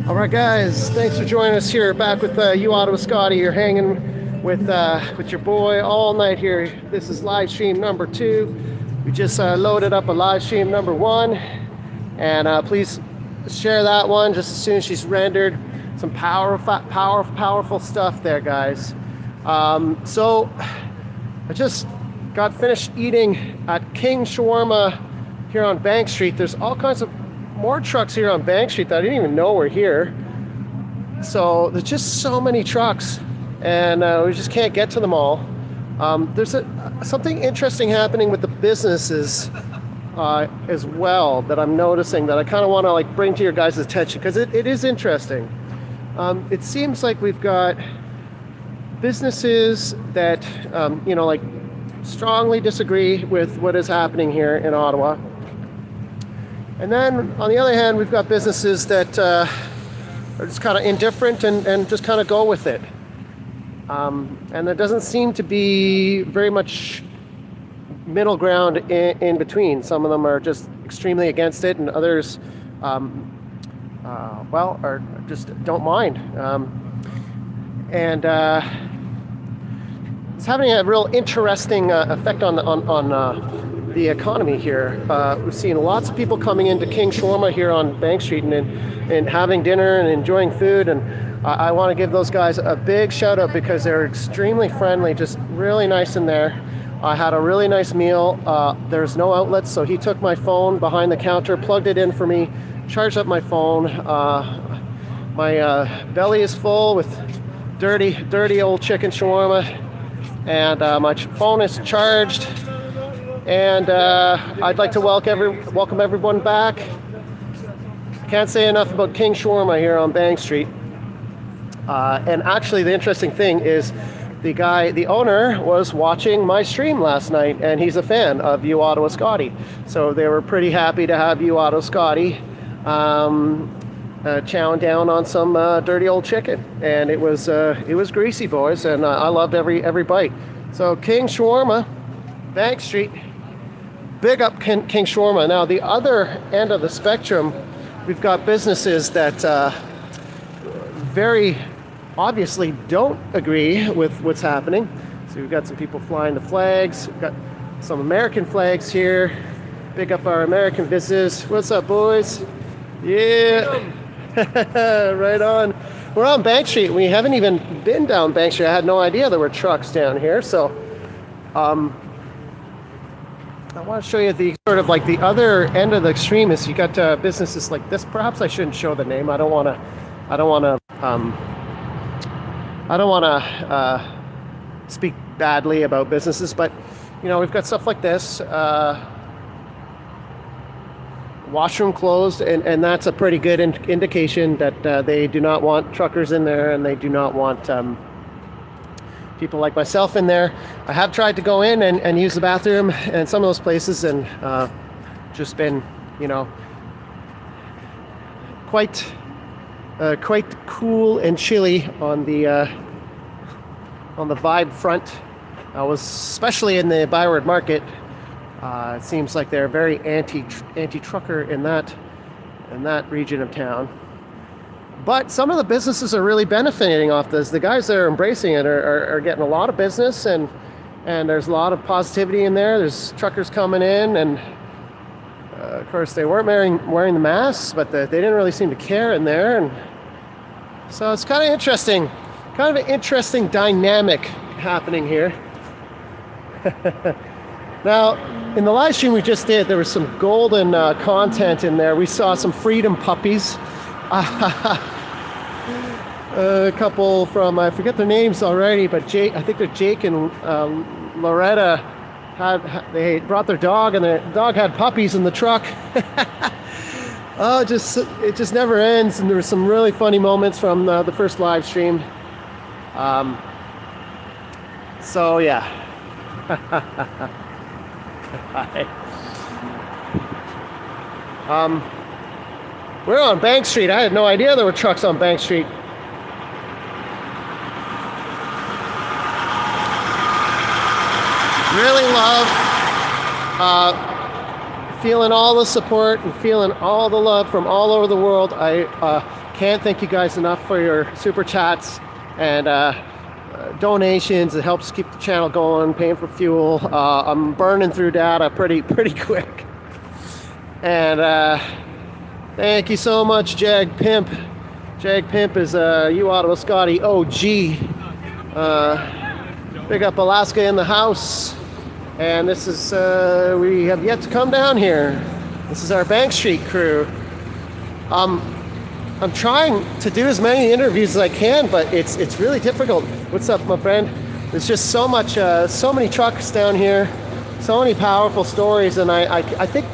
All right, guys, thanks for joining us here. Back with you, Ottawa Scotty. You're hanging with your boy all night here. This is live stream number 2. We just loaded up a live stream number 1, and please share that one just as soon as she's rendered. Some powerful stuff there, guys. So I just got finished eating at King Shawarma here on Bank Street. There's all kinds of more trucks here on Bank Street that I didn't even know were here. So there's just so many trucks, and we just can't get to them all. There's something interesting happening with the businesses as well that I'm noticing that I kind of want to bring to your guys' attention, because it is interesting. It seems like we've got businesses that strongly disagree with what is happening here in Ottawa. And then, on the other hand, we've got businesses that are just kind of indifferent and just kind of go with it. And there doesn't seem to be very much middle ground in between. Some of them are just extremely against it, and others, are just don't mind. And it's having a real interesting effect on the economy here. We've seen lots of people coming into King Shawarma here on Bank Street and having dinner and enjoying food, and I want to give those guys a big shout out because they're extremely friendly, just really nice in there. I had a really nice meal. There's no outlets, so he took my phone behind the counter, plugged it in for me, charged up my phone. My belly is full with dirty old chicken shawarma, and my phone is charged. And I'd like to welcome everyone back. Can't say enough about King Shawarma here on Bank Street. And actually, the interesting thing is the owner was watching my stream last night, and he's a fan of you, Ottawa Scotty. So they were pretty happy to have you, Ottawa Scotty, chowing down on some dirty old chicken. And it was greasy, boys, and I loved every bite. So King Shawarma, Bank Street. Big up King Shawarma. Now, the other end of the spectrum, we've got businesses that very obviously don't agree with what's happening. So we've got some people flying the flags. We've got some American flags here. Big up our American business. What's up, boys? Yeah. Right on. We're on Bank Street. We haven't even been down Bank Street. I had no idea there were trucks down here. So I want to show you the sort of the other end of the extreme is you got businesses like this. Perhaps I shouldn't show the name. I don't want to speak badly about businesses, but we've got stuff like this. Washroom closed, and that's a pretty good indication that they do not want truckers in there, and they do not want people like myself in there. I have tried to go in and use the bathroom and some of those places, and just been, quite cool and chilly on the vibe front. I was especially in the Byward Market. It seems like they're very anti-trucker in that region of town. But some of the businesses are really benefiting off this. The guys that are embracing it are getting a lot of business, and there's a lot of positivity in there. There's truckers coming in, and of course they weren't wearing the masks, but they didn't really seem to care in there. And so it's kind of interesting, kind of an interesting dynamic happening here. Now, in the live stream we just did, there was some golden content in there. We saw some freedom puppies. A couple from, I forget their names already, but I think they're Jake and Loretta. They brought their dog, and the dog had puppies in the truck. It just never ends. And there were some really funny moments from the first live stream. So yeah. We're on Bank Street. I had no idea there were trucks on Bank Street. Really love feeling all the support and feeling all the love from all over the world. I can't thank you guys enough for your super chats and donations. It helps keep the channel going, paying for fuel. I'm burning through data pretty quick. And thank you so much, Jag Pimp. Jag Pimp is U Ottawa Scotty OG. Big up Alaska in the house. And this is, we have yet to come down here. This is our Bank Street crew. I'm trying to do as many interviews as I can, but it's really difficult. What's up, my friend? There's just so much, so many trucks down here, so many powerful stories, and I think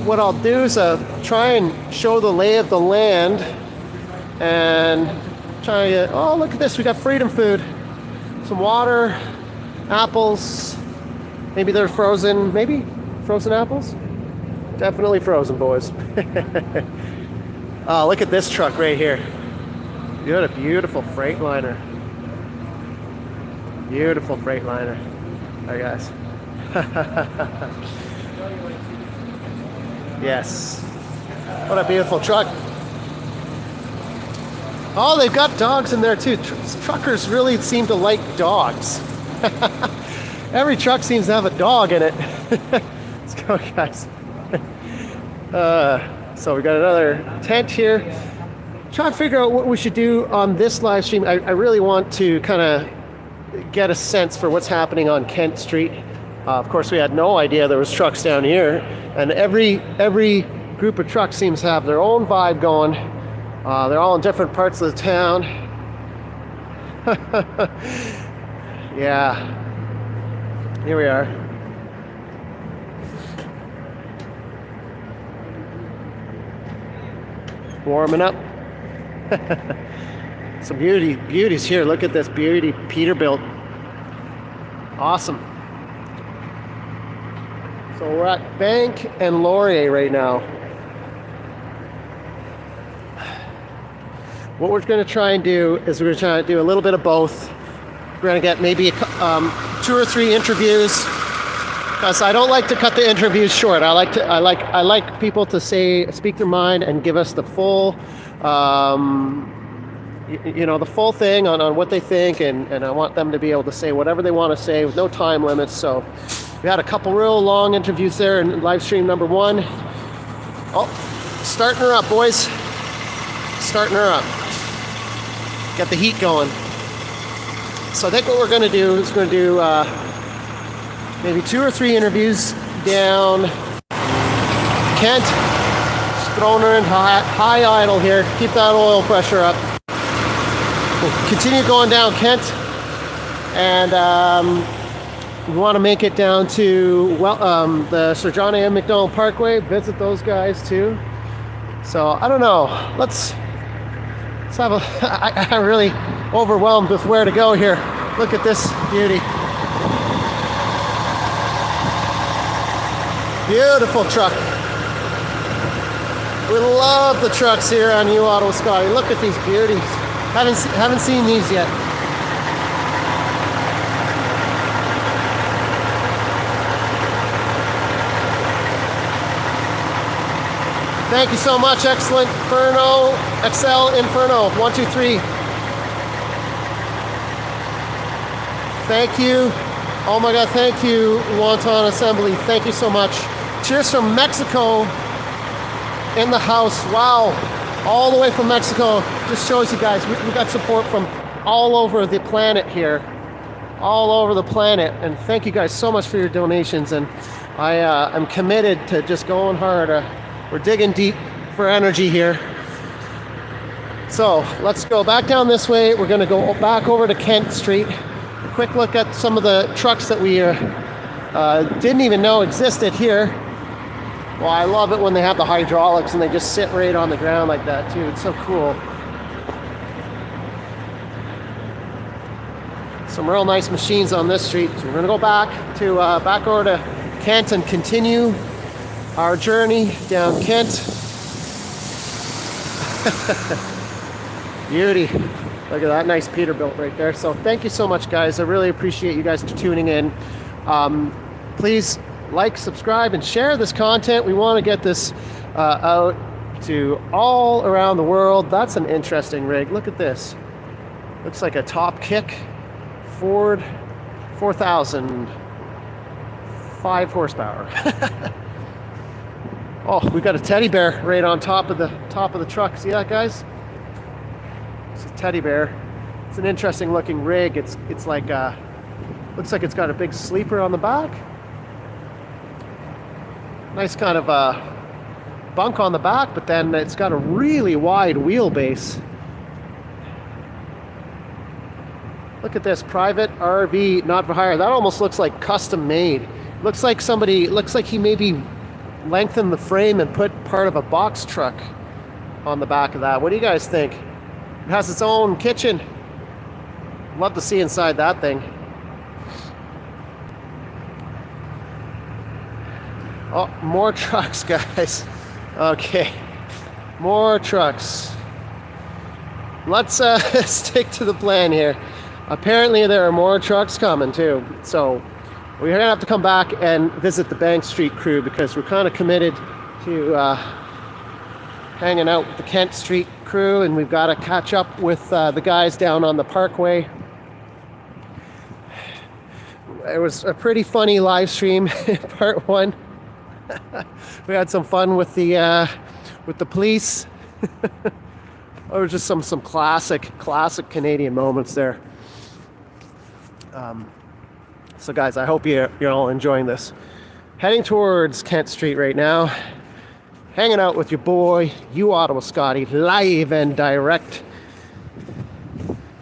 what I'll do is try and show the lay of the land, and try to. Oh, look at this! We got freedom food, some water, apples. Maybe they're frozen. Maybe frozen apples. Definitely frozen, boys. Oh, look at this truck right here. You got a beautiful Freightliner. Beautiful Freightliner. Hi, guys. Yes. What a beautiful truck. Oh, they've got dogs in there too. Truckers really seem to like dogs. Every truck seems to have a dog in it. Let's go, guys. So we got another tent here. Trying to figure out what we should do on this live stream. I really want to kind of get a sense for what's happening on Kent Street. Of course, we had no idea there was trucks down here, and every group of trucks seems to have their own vibe going. They're all in different parts of the town. Yeah, here we are. Warming up. Some beauties here. Look at this beauty Peterbilt. Awesome. So we're at Bank and Laurier right now. What we're going to try and do is we're going to try to do a little bit of both. We're going to get maybe 2 or 3 interviews. Because I don't like to cut the interviews short. I like people to speak their mind and give us the full, the full thing on what they think, and I want them to be able to say whatever they want to say with no time limits. So we had a couple real long interviews there in live stream number 1. Oh, starting her up, boys. Starting her up. Get the heat going. So I think what we're going to do is maybe 2 or 3 interviews down Kent. Just throwing her in high idle here. Keep that oil pressure up. We'll continue going down Kent, and we want to make it down to the Sir John A. Macdonald Parkway. Visit those guys too. So I don't know. Let's have a. I'm really overwhelmed with where to go here. Look at this beauty. Beautiful truck. We love the trucks here on U Ottawa Scotty. Look at these beauties. Haven't seen these yet. Thank you so much, excellent Inferno, XL Inferno, 123. Thank you. Oh my God, thank you, Wonton Assembly. Thank you so much. Cheers from Mexico in the house. Wow, all the way from Mexico. Just shows you guys, we got support from all over the planet here. All over the planet. And thank you guys so much for your donations. And I'm committed to just going hard. We're digging deep for energy here. So let's go back down this way. We're gonna go back over to Kent Street. A quick look at some of the trucks that we didn't even know existed here. Well, I love it when they have the hydraulics and they just sit right on the ground like that too. It's so cool. Some real nice machines on this street. So we're gonna go back over to Kent and continue our journey down Kent. Beauty. Look at that nice Peterbilt right there. So thank you so much, guys. I really appreciate you guys tuning in. Please like, subscribe, and share this content. We want to get this out to all around the world. That's an interesting rig. Look at this. Looks like a top kick Ford 4000, 5 horsepower. Oh, we got a teddy bear right on top of the truck. See that, guys? It's a teddy bear. It's an interesting looking rig. It's like looks like it's got a big sleeper on the back. Nice kind of bunk on the back, but then it's got a really wide wheelbase. Look at this, private RV, not for hire. That almost looks like custom made. Looks like he maybe lengthened the frame and put part of a box truck on the back of that. What do you guys think? It has its own kitchen. Love to see inside that thing. Oh, more trucks, guys. Okay, more trucks. Let's stick to the plan here. Apparently there are more trucks coming too. So we're gonna have to come back and visit the Bank Street crew because we're kind of committed to hanging out with the Kent Street crew, and we've got to catch up with the guys down on the Parkway. It was a pretty funny live stream in part 1. We had some fun with the police. There was just some classic Canadian moments there. So guys, I hope you're all enjoying this. Heading towards Kent Street right now. Hanging out with your boy, you Ottawa Scotty, live and direct.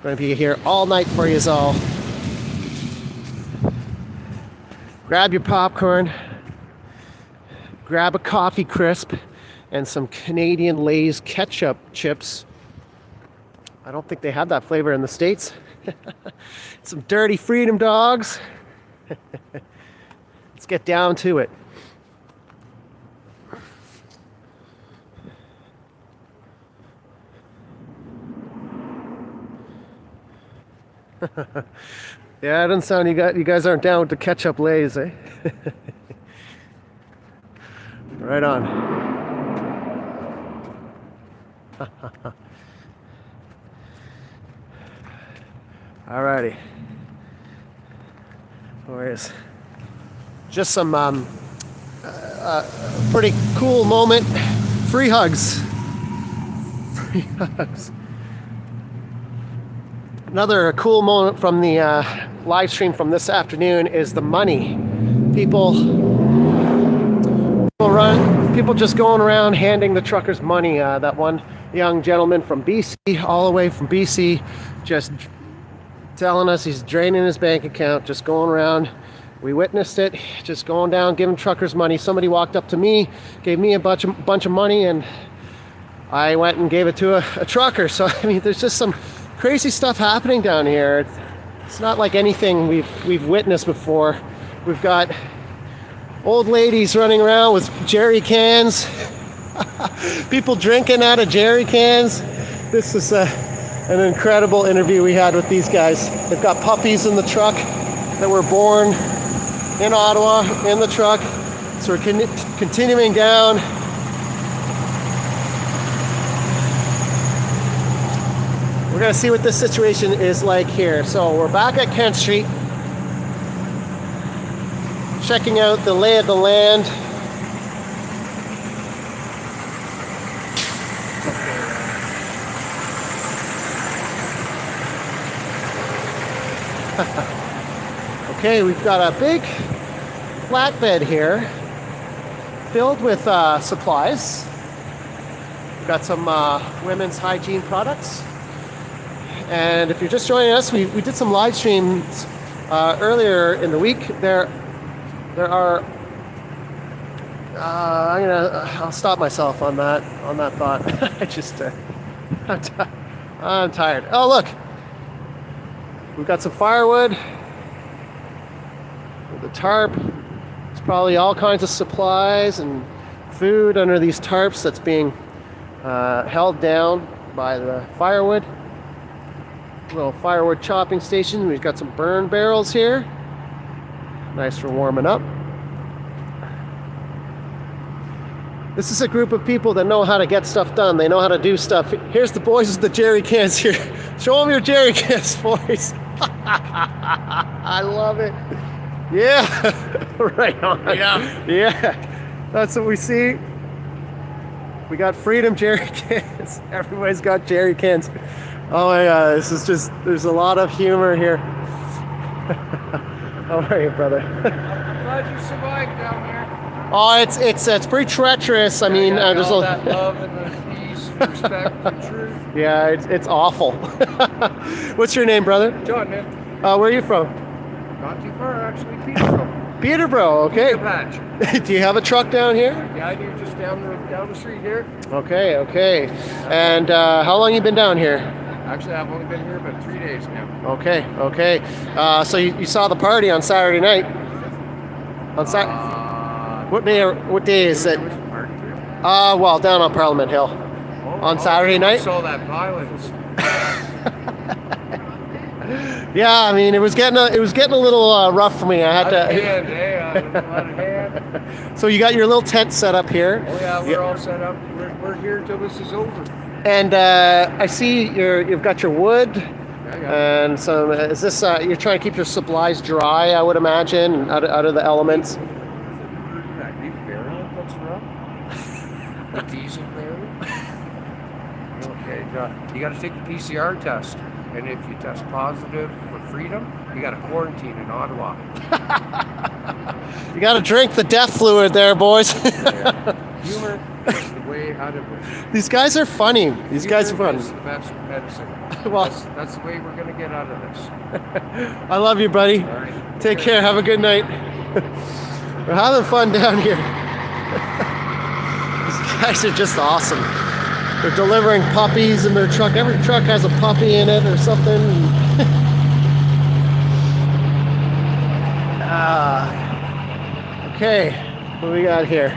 Going to be here all night for you all. Grab your popcorn. Grab a coffee crisp and some Canadian Lay's ketchup chips. I don't think they have that flavor in the States. Some dirty freedom dogs. Let's get down to it. Yeah, it doesn't sound you guys aren't down with the ketchup Lay's, eh? Right on. Alrighty. Boys, just some pretty cool moment. Free hugs. Free hugs. Another cool moment from the live stream from this afternoon is the money. People just going around handing the truckers money. That one young gentleman from BC, all the way from BC, just telling us he's draining his bank account, just going around. We witnessed it, just going down, giving truckers money. Somebody walked up to me, gave me a bunch of money, and I went and gave it to a trucker. So, I mean, there's just some crazy stuff happening down here. It's not like anything we've witnessed before. We've got old ladies running around with jerry cans. People drinking out of jerry cans. This is an incredible interview we had with these guys. They've got puppies in the truck that were born in Ottawa in the truck. So we're continuing down. We're gonna see what this situation is like here. So we're back at Kent Street, checking out the lay of the land. Okay, we've got a big flatbed here filled with supplies. We've got some women's hygiene products. And if you're just joining us, we did some live streams earlier in the week. There are. I'll stop myself on that thought. I'm tired. Oh, look, we've got some firewood with a tarp. There's probably all kinds of supplies and food under these tarps that's being held down by the firewood. Little firewood chopping station. We've got some burn barrels here. Nice for warming up. This is a group of people that know how to get stuff done. They know how to do stuff. Here's the boys with the jerry cans here. Show them your jerry cans, boys. I love it. Yeah, right on. Yeah, that's what we see. We got freedom jerry cans. Everybody's got jerry cans. Oh my God, this is just, there's a lot of humor here. How are you, brother? I'm glad you survived down there. Oh, it's pretty treacherous. I mean, there's all that love and the peace, respect, and truth. Yeah, it's awful. What's your name, brother? John, man. Where are you from? Not too far, actually. Peterborough. Peterborough, okay. Patch. Do you have a truck down here? Yeah, I do. Just down the street here. Okay, okay. And how long you been down here? Actually, I've only been here about 3 days now. Okay, okay. So you saw the party on Saturday night? On Saturday. What day is it? Well, down on Parliament Hill. On Saturday night? I saw that violence. Yeah, I mean, it was getting a little rough for me. I had to. So you got your little tent set up here. Oh yeah, we're all set up. We're here till this is over. And I see you've got your wood. Yeah. And some. Is this you're trying to keep your supplies dry? I would imagine, out of the elements. That new barrel that's rough. The diesel barrel. Okay, you got to take the PCR test. And if you test positive for freedom, you got to quarantine in Ottawa. You got to drink the death fluid there, boys. Yeah. Humor is the way out of it. These guys are funny. These guys are fun. Is the best medicine. Well, that's the way we're going to get out of this. I love you, buddy. All right. Take care. Have a good night. We're having fun down here. These guys are just awesome. They're delivering puppies in their truck. Every truck has a puppy in it or something. Okay, what do we got here?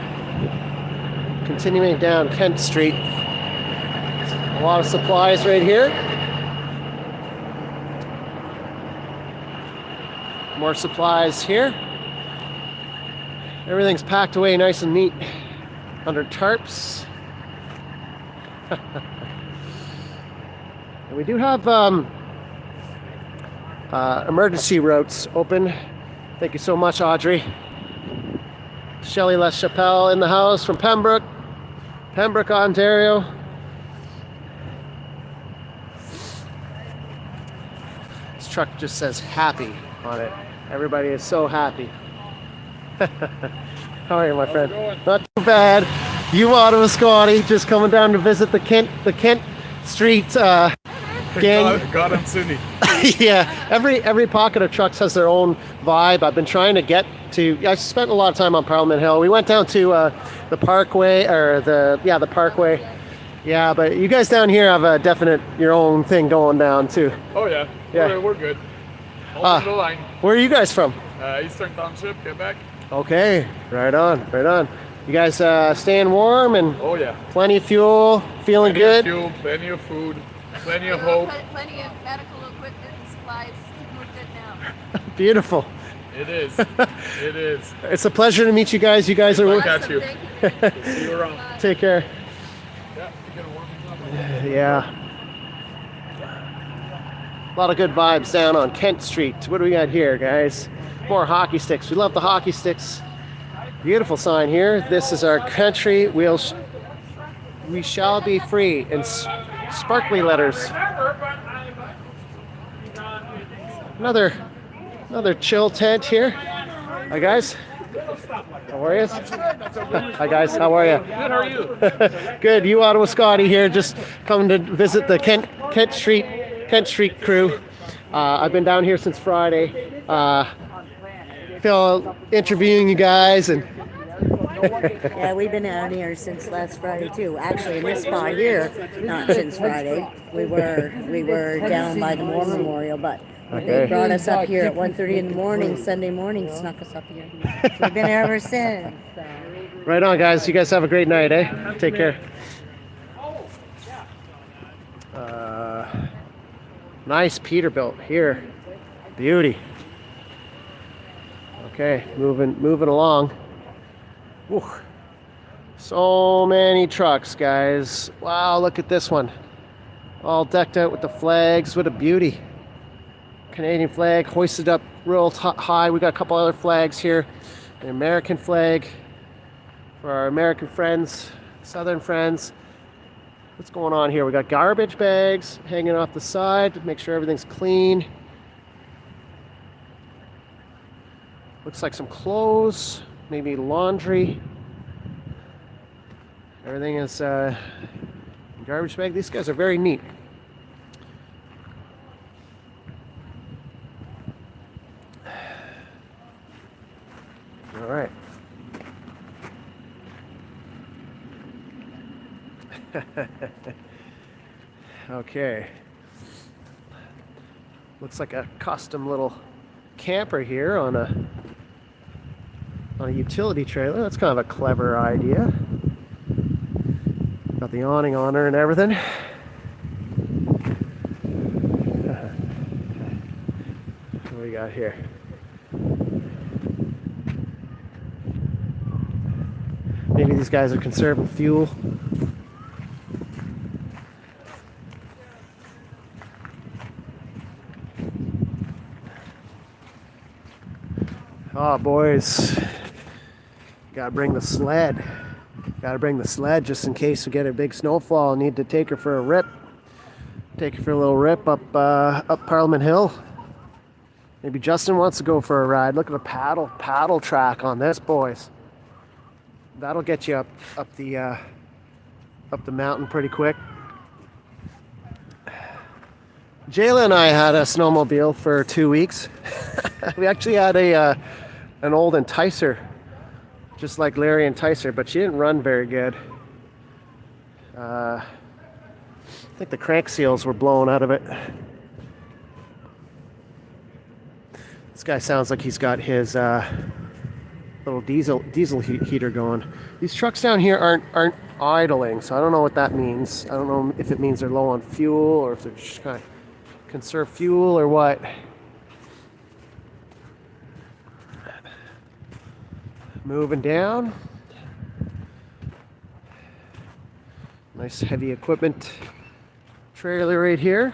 Continuing down Kent Street. A lot of supplies right here. More supplies here. Everything's packed away nice and neat under tarps. And we do have emergency routes open. Thank you so much, Audrey. Shelley LaChapelle in the house from Pembroke, Ontario. This truck just says happy on it. Everybody is so happy. How are you, my friend? Not too bad. You Ottawa Scotty, just coming down to visit the Kent Street gang. God and Sunni. Yeah, every pocket of trucks has their own vibe. I've been trying to get to. I spent a lot of time on Parliament Hill. We went down to the Parkway, or the Parkway. Yeah, but you guys down here have a definite your own thing going down too. Oh yeah, Yeah. we're good. All the line. Where are you guys from? Eastern Township, Quebec. Okay, right on, right on. You guys staying warm and Oh yeah. plenty of fuel, feeling Plenty good. of fuel, plenty of food, plenty of hope. Plenty of medical equipment and supplies. We're good now. Beautiful. It is. It is. It's a pleasure to meet you guys. You guys are. Look at you. Thank you. See you around. Take care. Yeah, you gotta warm us up. Yeah. A lot of good vibes down on Kent Street. What do we got here, guys? More hockey sticks. We love the hockey sticks. Beautiful sign here. This is our country. We shall be free in sparkly letters. Another chill tent here. Hi guys. How are you? Hi guys. How are you? Good, how are you? Good. You Ottawa Scotty here, just coming to visit the Kent Street crew. I've been down here since Friday. Phil interviewing you guys and. Yeah, we've been out here since last Friday too. Actually, in this spot here, not since Friday. We were down by the War Memorial, but they brought us up here at 1:30 in the morning, Sunday morning, snuck us up here. So we've been here ever since. Right on, guys. You guys have a great night, eh? Take care. Nice Peterbilt here. Beauty. Okay, moving along. Whew. So many trucks, guys. Wow, look at this one. All decked out with the flags. What a beauty. Canadian flag hoisted up real high. We got a couple other flags here. An American flag for our American friends, Southern friends. What's going on here? We got garbage bags hanging off the side to make sure everything's clean. Looks like some clothes, maybe laundry. Everything is garbage bag. These guys are very neat. All right. Okay. Looks like a custom little camper here on a utility trailer. That's kind of a clever idea. Got the awning on her and everything. What do we got here? Maybe these guys are conserving fuel. Oh, boys. Gotta bring the sled. Gotta bring the sled just in case we get a big snowfall. Need to take her for a rip. Take her for a little rip up Parliament Hill. Maybe Justin wants to go for a ride. Look at the paddle track on this, boys. That'll get you up the mountain pretty quick. Jayla and I had a snowmobile for 2 weeks. We actually had an old Enticer, just like Larry Enticer, but she didn't run very good. I think the crank seals were blown out of it. This guy sounds like he's got his little diesel heater going. These trucks down here aren't idling, so I don't know what that means. I don't know if it means they're low on fuel or if they're just kind of conserve fuel or what. Moving down. Nice heavy equipment trailer right here.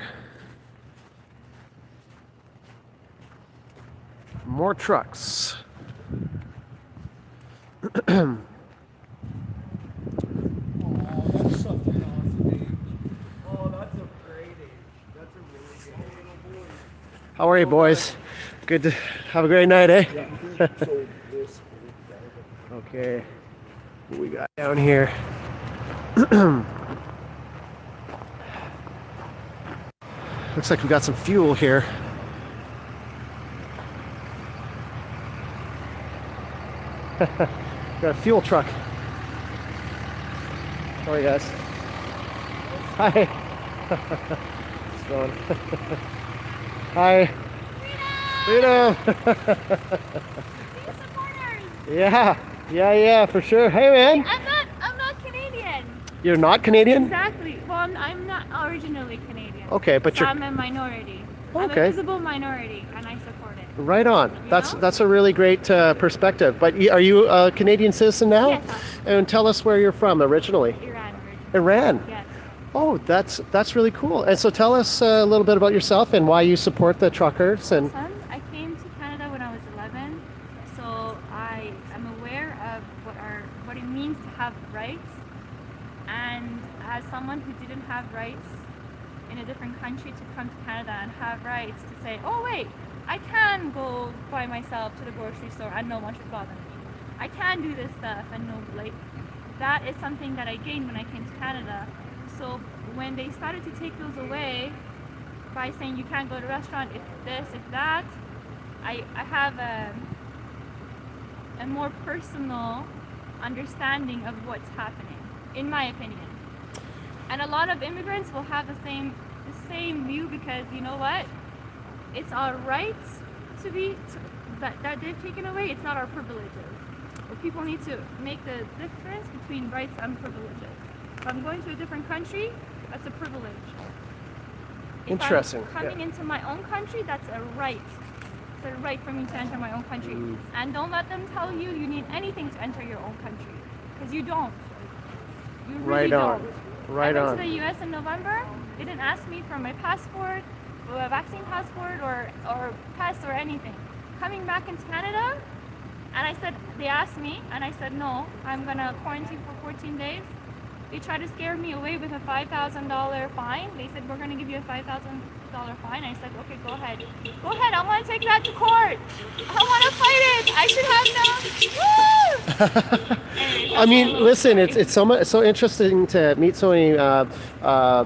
More trucks. How are you, boys? Good to have a great night, eh? Okay. What we got down here? Looks like we got some fuel here. Got a fuel truck. How are you guys? Hi. What's going on? Hi. Freedom. Yeah, for sure. Hey, man. I'm not Canadian. You're not Canadian? Exactly. Well, I'm not originally Canadian. Okay, but so you're. I'm a minority. I'm Okay. a visible minority, and I support it. Right on. You That's know? a really great perspective. But are you a Canadian citizen now? Yes. And tell us where you're from originally. Iran originally. Iran. Yes. Oh, that's really cool. And so tell us a little bit about yourself and why you support the truckers and. I came to Canada when I was 11, so I am aware of what it means to have rights. And as someone who didn't have rights in a different country, to come to Canada and have rights to say, oh wait, I can go by myself to the grocery store and no one should bother me. I can do this stuff and no, like, that is something that I gained when I came to Canada. So when they started to take those away by saying you can't go to a restaurant if this, if that, I have a more personal understanding of what's happening, in my opinion. And a lot of immigrants will have the same view, because you know what? It's our rights that they've taken away. It's not our privileges. But people need to make the difference between rights and privileges. If I'm going to a different country, that's a privilege. Interesting. If I'm coming into my own country, that's a right. It's a right for me to enter my own country. And don't let them tell you you need anything to enter your own country, because you don't. You really Right on. don't. Right I went on. to the U.S. in November. They didn't ask me for my passport, a vaccine passport, or test or anything. Coming back into Canada, and I said, they asked me, and I said, no, I'm gonna quarantine for 14 days. They tried to scare me away with a $5,000 fine. They said, we're gonna give you a $5,000 fine. I said, okay, go ahead. Go ahead, I wanna take that to court. I wanna fight it. I should have no. Woo! Anyways, I mean, that's a listen, little it's so interesting to meet so many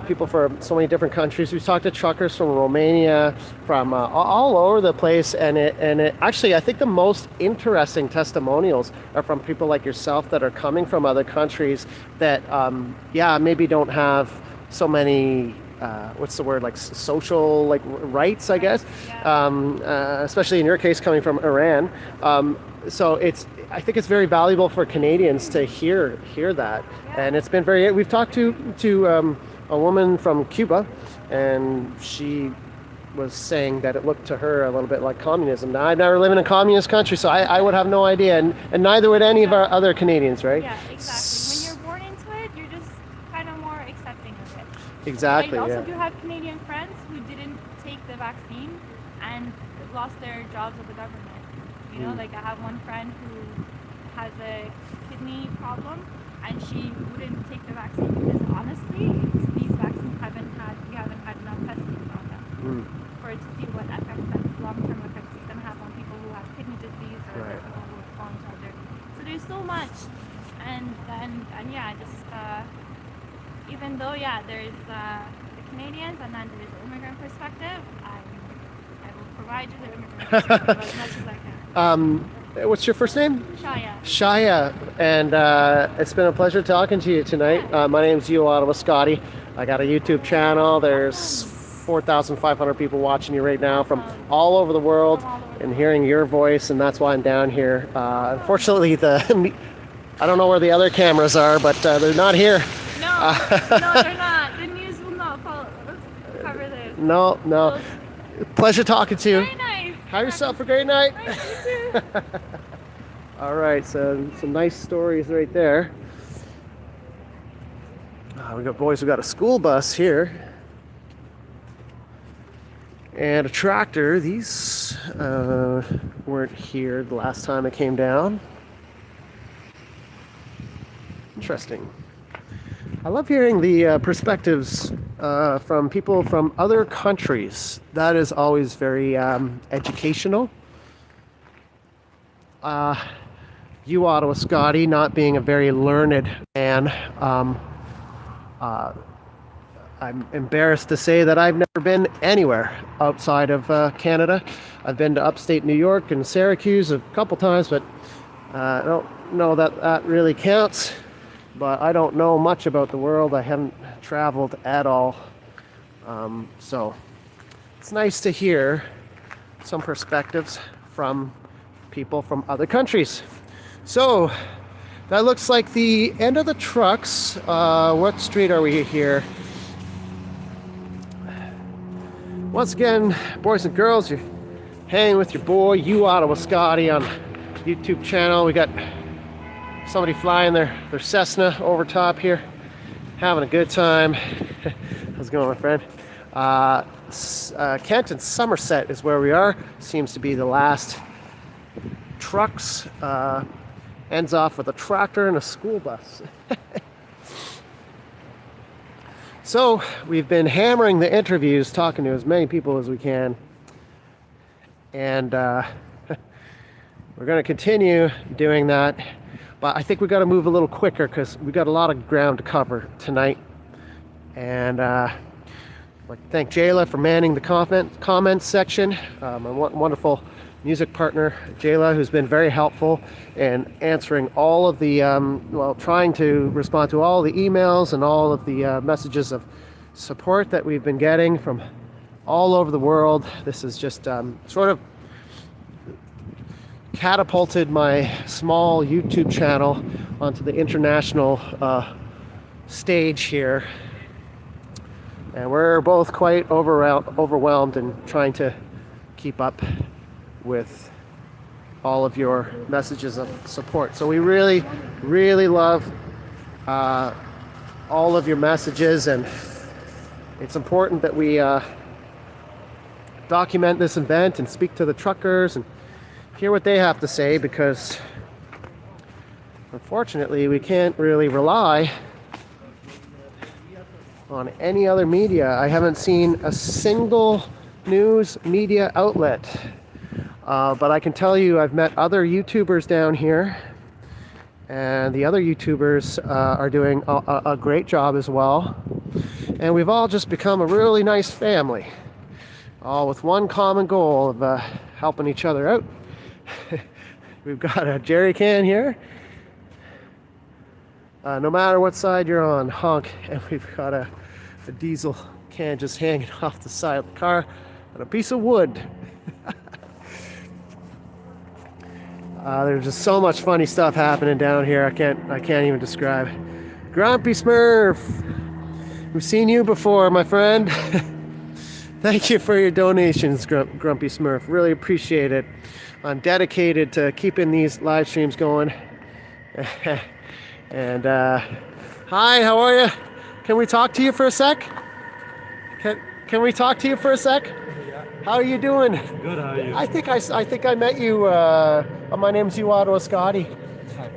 people from so many different countries. We've talked to truckers from Romania, from all over the place, and it actually, I think the most interesting testimonials are from people like yourself that are coming from other countries that, maybe don't have so many. What's the word, like social rights, I guess, especially in your case coming from Iran. So I think it's very valuable for Canadians to hear that, and it's been we've talked to a woman from Cuba, and she was saying that it looked to her a little bit like communism. Now, I've never lived in a communist country, so I would have no idea, and neither would any of our other Canadians, right? Yeah, exactly. When you're born into it, you're just kind of more accepting of it. Exactly. I also Yeah. do have Canadian friends who didn't take the vaccine and lost their jobs with the government. You know, like I have one friend who has a kidney problem, and she wouldn't take the vaccine because honestly, these vaccines we haven't had enough testing on them for it to see what effects, long-term effects it's going to have on people who have kidney disease or Right. people who fall into other. So there's so much, and even though there's the Canadians and then there's the immigrant perspective, I will provide you the immigrant perspective as much as I can. What's your first name? Shaya. Shaya, and it's been a pleasure talking to you tonight. My name's Ottawa Scotty. I got a YouTube channel. There's 4,500 people watching you right now from all over the world and hearing your voice, and that's why I'm down here. Unfortunately, I don't know where the other cameras are, but they're not here. No, they're not. The news will not cover this. No. Pleasure talking to you. Very nice. Have yourself a great night. Nice, you too. All right, so some nice stories right there. We got a school bus here and a tractor. These weren't here the last time I came down. Interesting. I love hearing the perspectives from people from other countries. That is always very educational. You, Ottawa Scotty, not being a very learned man, I'm embarrassed to say that I've never been anywhere outside of Canada. I've been to upstate New York and Syracuse a couple times, but I don't know that really counts. But I don't know much about the world. I haven't traveled at all. So it's nice to hear some perspectives from people from other countries. So that looks like the end of the trucks. What street are we here? Once again, boys and girls, you're hanging with your boy, You Ottawa Scotty, on YouTube channel. We got somebody flying their Cessna over top here, having a good time. How's it going, my friend? Kent and Somerset is where we are. Seems to be the last trucks. Ends off with a tractor and a school bus. So we've been hammering the interviews, talking to as many people as we can, and we're going to continue doing that. But I think we got to move a little quicker because we got a lot of ground to cover tonight. And I'd like to thank Jayla for manning the comments section. My wonderful music partner, Jayla, who's been very helpful in answering all of the, trying to respond to all the emails and all of the messages of support that we've been getting from all over the world. This is just sort of catapulted my small YouTube channel onto the international stage here. And we're both quite overwhelmed in trying to keep up with all of your messages of support. So we really, really love all of your messages, and it's important that we document this event and speak to the truckers and hear what they have to say, because unfortunately we can't really rely on any other media. I haven't seen a single news media outlet, but I can tell you I've met other YouTubers down here, and the other YouTubers are doing a great job as well, and we've all just become a really nice family, all with one common goal of helping each other out. We've got a jerry can here, no matter what side you're on, honk, and we've got a diesel can just hanging off the side of the car and a piece of wood. There's just so much funny stuff happening down here. I can't even describe. Grumpy Smurf, we've seen you before, my friend. Thank you for your donations, Grumpy Smurf. Really appreciate it. I'm dedicated to keeping these live streams going. And hi, how are you? Can we talk to you for a sec? Can we talk to you for a sec? How are you doing? Good, how are you? I think I met you. My name's Uado Scotty.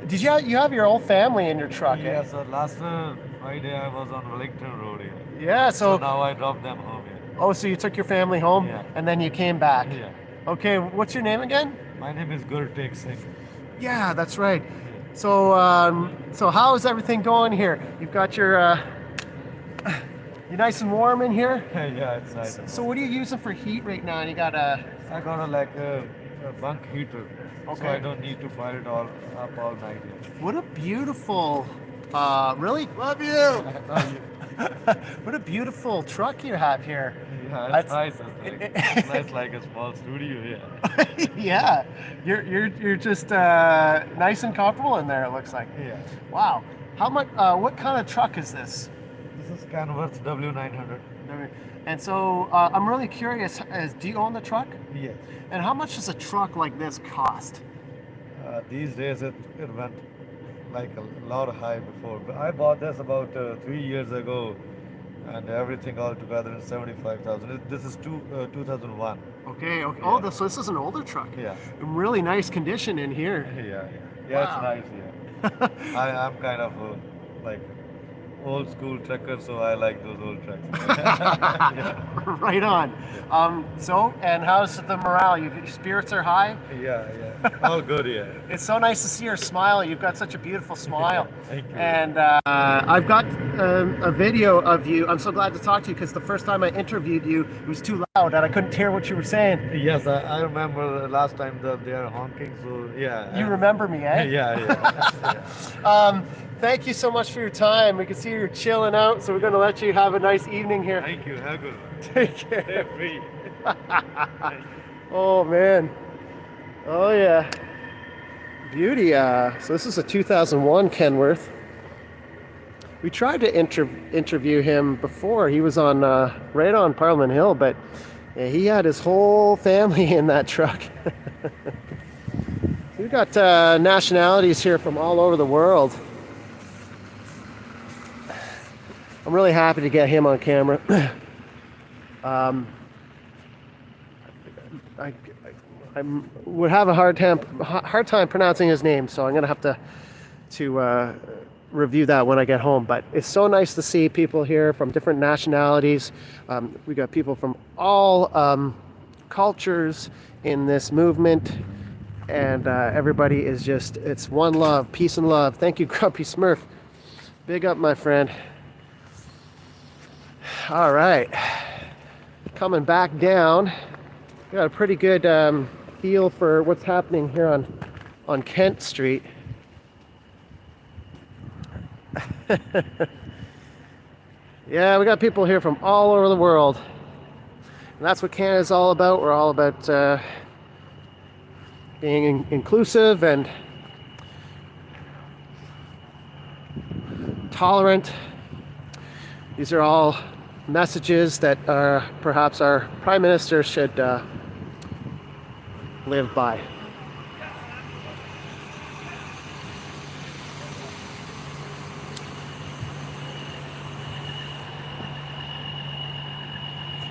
Did you have your whole family in your truck? Yeah, so last Friday I was on Wellington Road here. Yeah. So now I dropped them home here. Oh, so you took your family home, Yeah. and then you came back. Yeah. Okay. What's your name again? My name is Gurtek Singh. Yeah, that's right. So so how is everything going here? You've got your you're nice and warm in here. Yeah, it's nice. So what are you using for heat right now? You got a I got a bunk heater, so Okay. I don't need to fire it all up all night here. what a beautiful really Love you! what a beautiful truck you have here. Yeah, it's That's- nice. It's nice like a small studio here. Yeah, you're just nice and comfortable in there. It looks like. Yeah. Wow. How much? What kind of truck is this? This is Converse W900. And so I'm really curious. Do you own the truck? Yeah. And how much does a truck like this cost? These days it went like a lot high before. But I bought this about 3 years ago, and everything all together in 75,000. This is 2001. Okay. Okay. Yeah. Oh, so this is an older truck. Yeah. In really nice condition in here. Yeah, Wow. it's nice. Yeah. I'm kind of like old school trucker, so I like those old trucks. Yeah. Right on. So, and how's the morale? Your spirits are high? Yeah. All good, yeah. It's so nice to see your smile. You've got such a beautiful smile. Thank you. And I've got a video of you. I'm so glad to talk to you, because the first time I interviewed you, it was too loud and I couldn't hear what you were saying. Yes, I remember the last time that they are honking, so yeah. You remember me, eh? Yeah. Thank you so much for your time. We can see you're chilling out, so we're going to let you have a nice evening here. Thank you. Have a good one. Take care. Stay free. Oh man. Oh yeah. Beauty. So this is a 2001 Kenworth. We tried to interview him before. He was on right on Parliament Hill, but he had his whole family in that truck. We've got nationalities here from all over the world. I'm really happy to get him on camera. I would have a hard time pronouncing his name, so I'm gonna have to review that when I get home. But it's so nice to see people here from different nationalities. We got people from all cultures in this movement, and everybody is it's one love, peace and love. Thank you, Grumpy Smurf. Big up, my friend. All right, coming back down. Got a pretty good feel for what's happening here on Kent Street. Yeah, we got people here from all over the world. And that's what Canada's all about. We're all about being inclusive and tolerant. These are all messages that perhaps our Prime Minister should live by.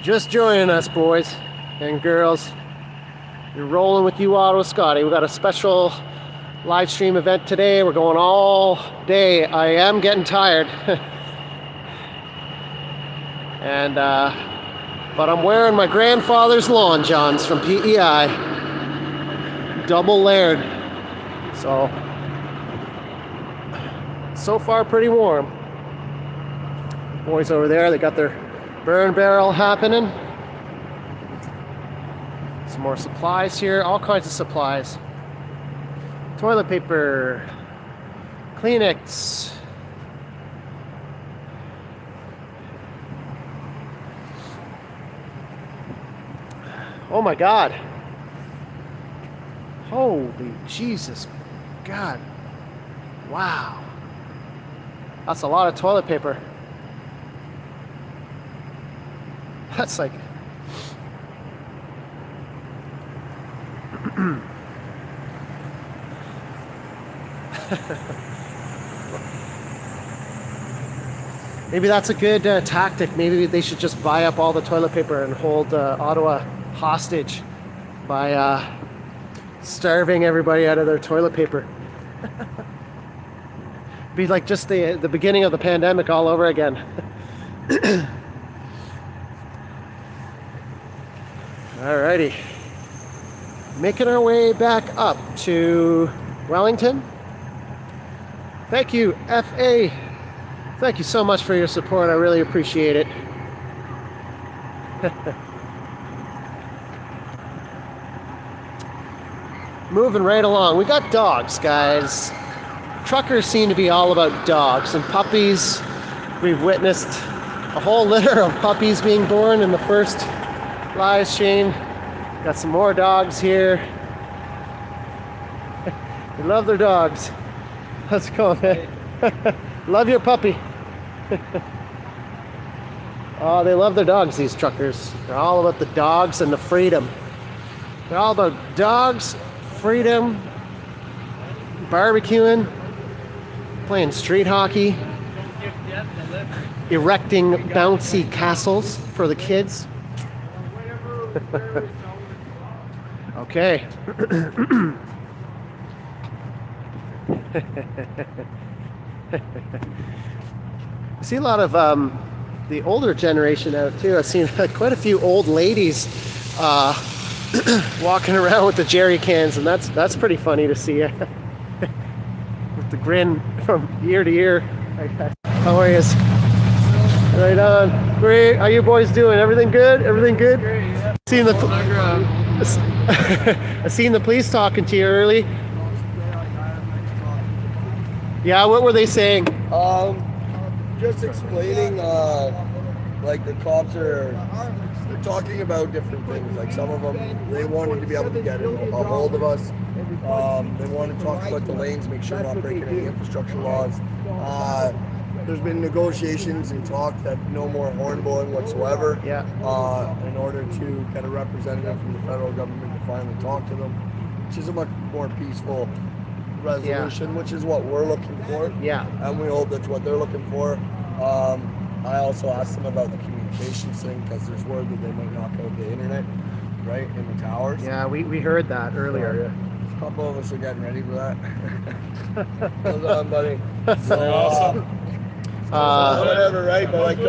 just joining us, boys and girls, you're rolling with you, Ottawa Scotty. We got a special live stream event today. We're going all day. I am getting tired. And but I'm wearing my grandfather's lawn johns from PEI, double layered. So far pretty warm. Boys over there, they got their burn barrel happening. Some more supplies here, all kinds of supplies. Toilet paper, Kleenex. Oh my God. Holy Jesus. God. Wow. That's a lot of toilet paper. That's like... Maybe that's a good tactic. Maybe they should just buy up all the toilet paper and hold Ottawa hostage by starving everybody out of their toilet paper. Be like just the beginning of the pandemic all over again. Alrighty. Making our way back up to Wellington. Thank you, FA. Thank you so much for your support. I really appreciate it. Moving right along. We got dogs, guys. Truckers seem to be all about dogs and puppies. We've witnessed a whole litter of puppies being born in the first live stream. Got some more dogs here. They love their dogs. Let's go, man. Love your puppy. Oh, they love their dogs, these truckers. They're all about the dogs and the freedom. They're all about dogs, freedom, barbecuing, playing street hockey, erecting bouncy castles for the kids. Okay. I see a lot of the older generation out too. I've seen quite a few old ladies walking around with the jerry cans, and that's pretty funny to see. With the grin from ear to ear. How are you? Right on. Great. How you boys doing? Everything good? Everything good? Seen the I seen the police talking to you early. Yeah, what were they saying? Just explaining, like the cops they're talking about different things. Like some of them, they wanted to be able to get a hold of us. They want to talk about the lanes, make sure we're not breaking any infrastructure laws. There's been negotiations and talk that no more horn blowing whatsoever. Yeah. In order to get a representative from the federal government to finally talk to them, which is a much more peaceful resolution, which is what we're looking for. Yeah. And we hope that's what they're looking for. I also asked them about the communications thing because there's word that they might knock out the internet, right, in the towers. Yeah, we heard that earlier. A couple of us are getting ready for that. Hold on, buddy. Whatever, right? But like,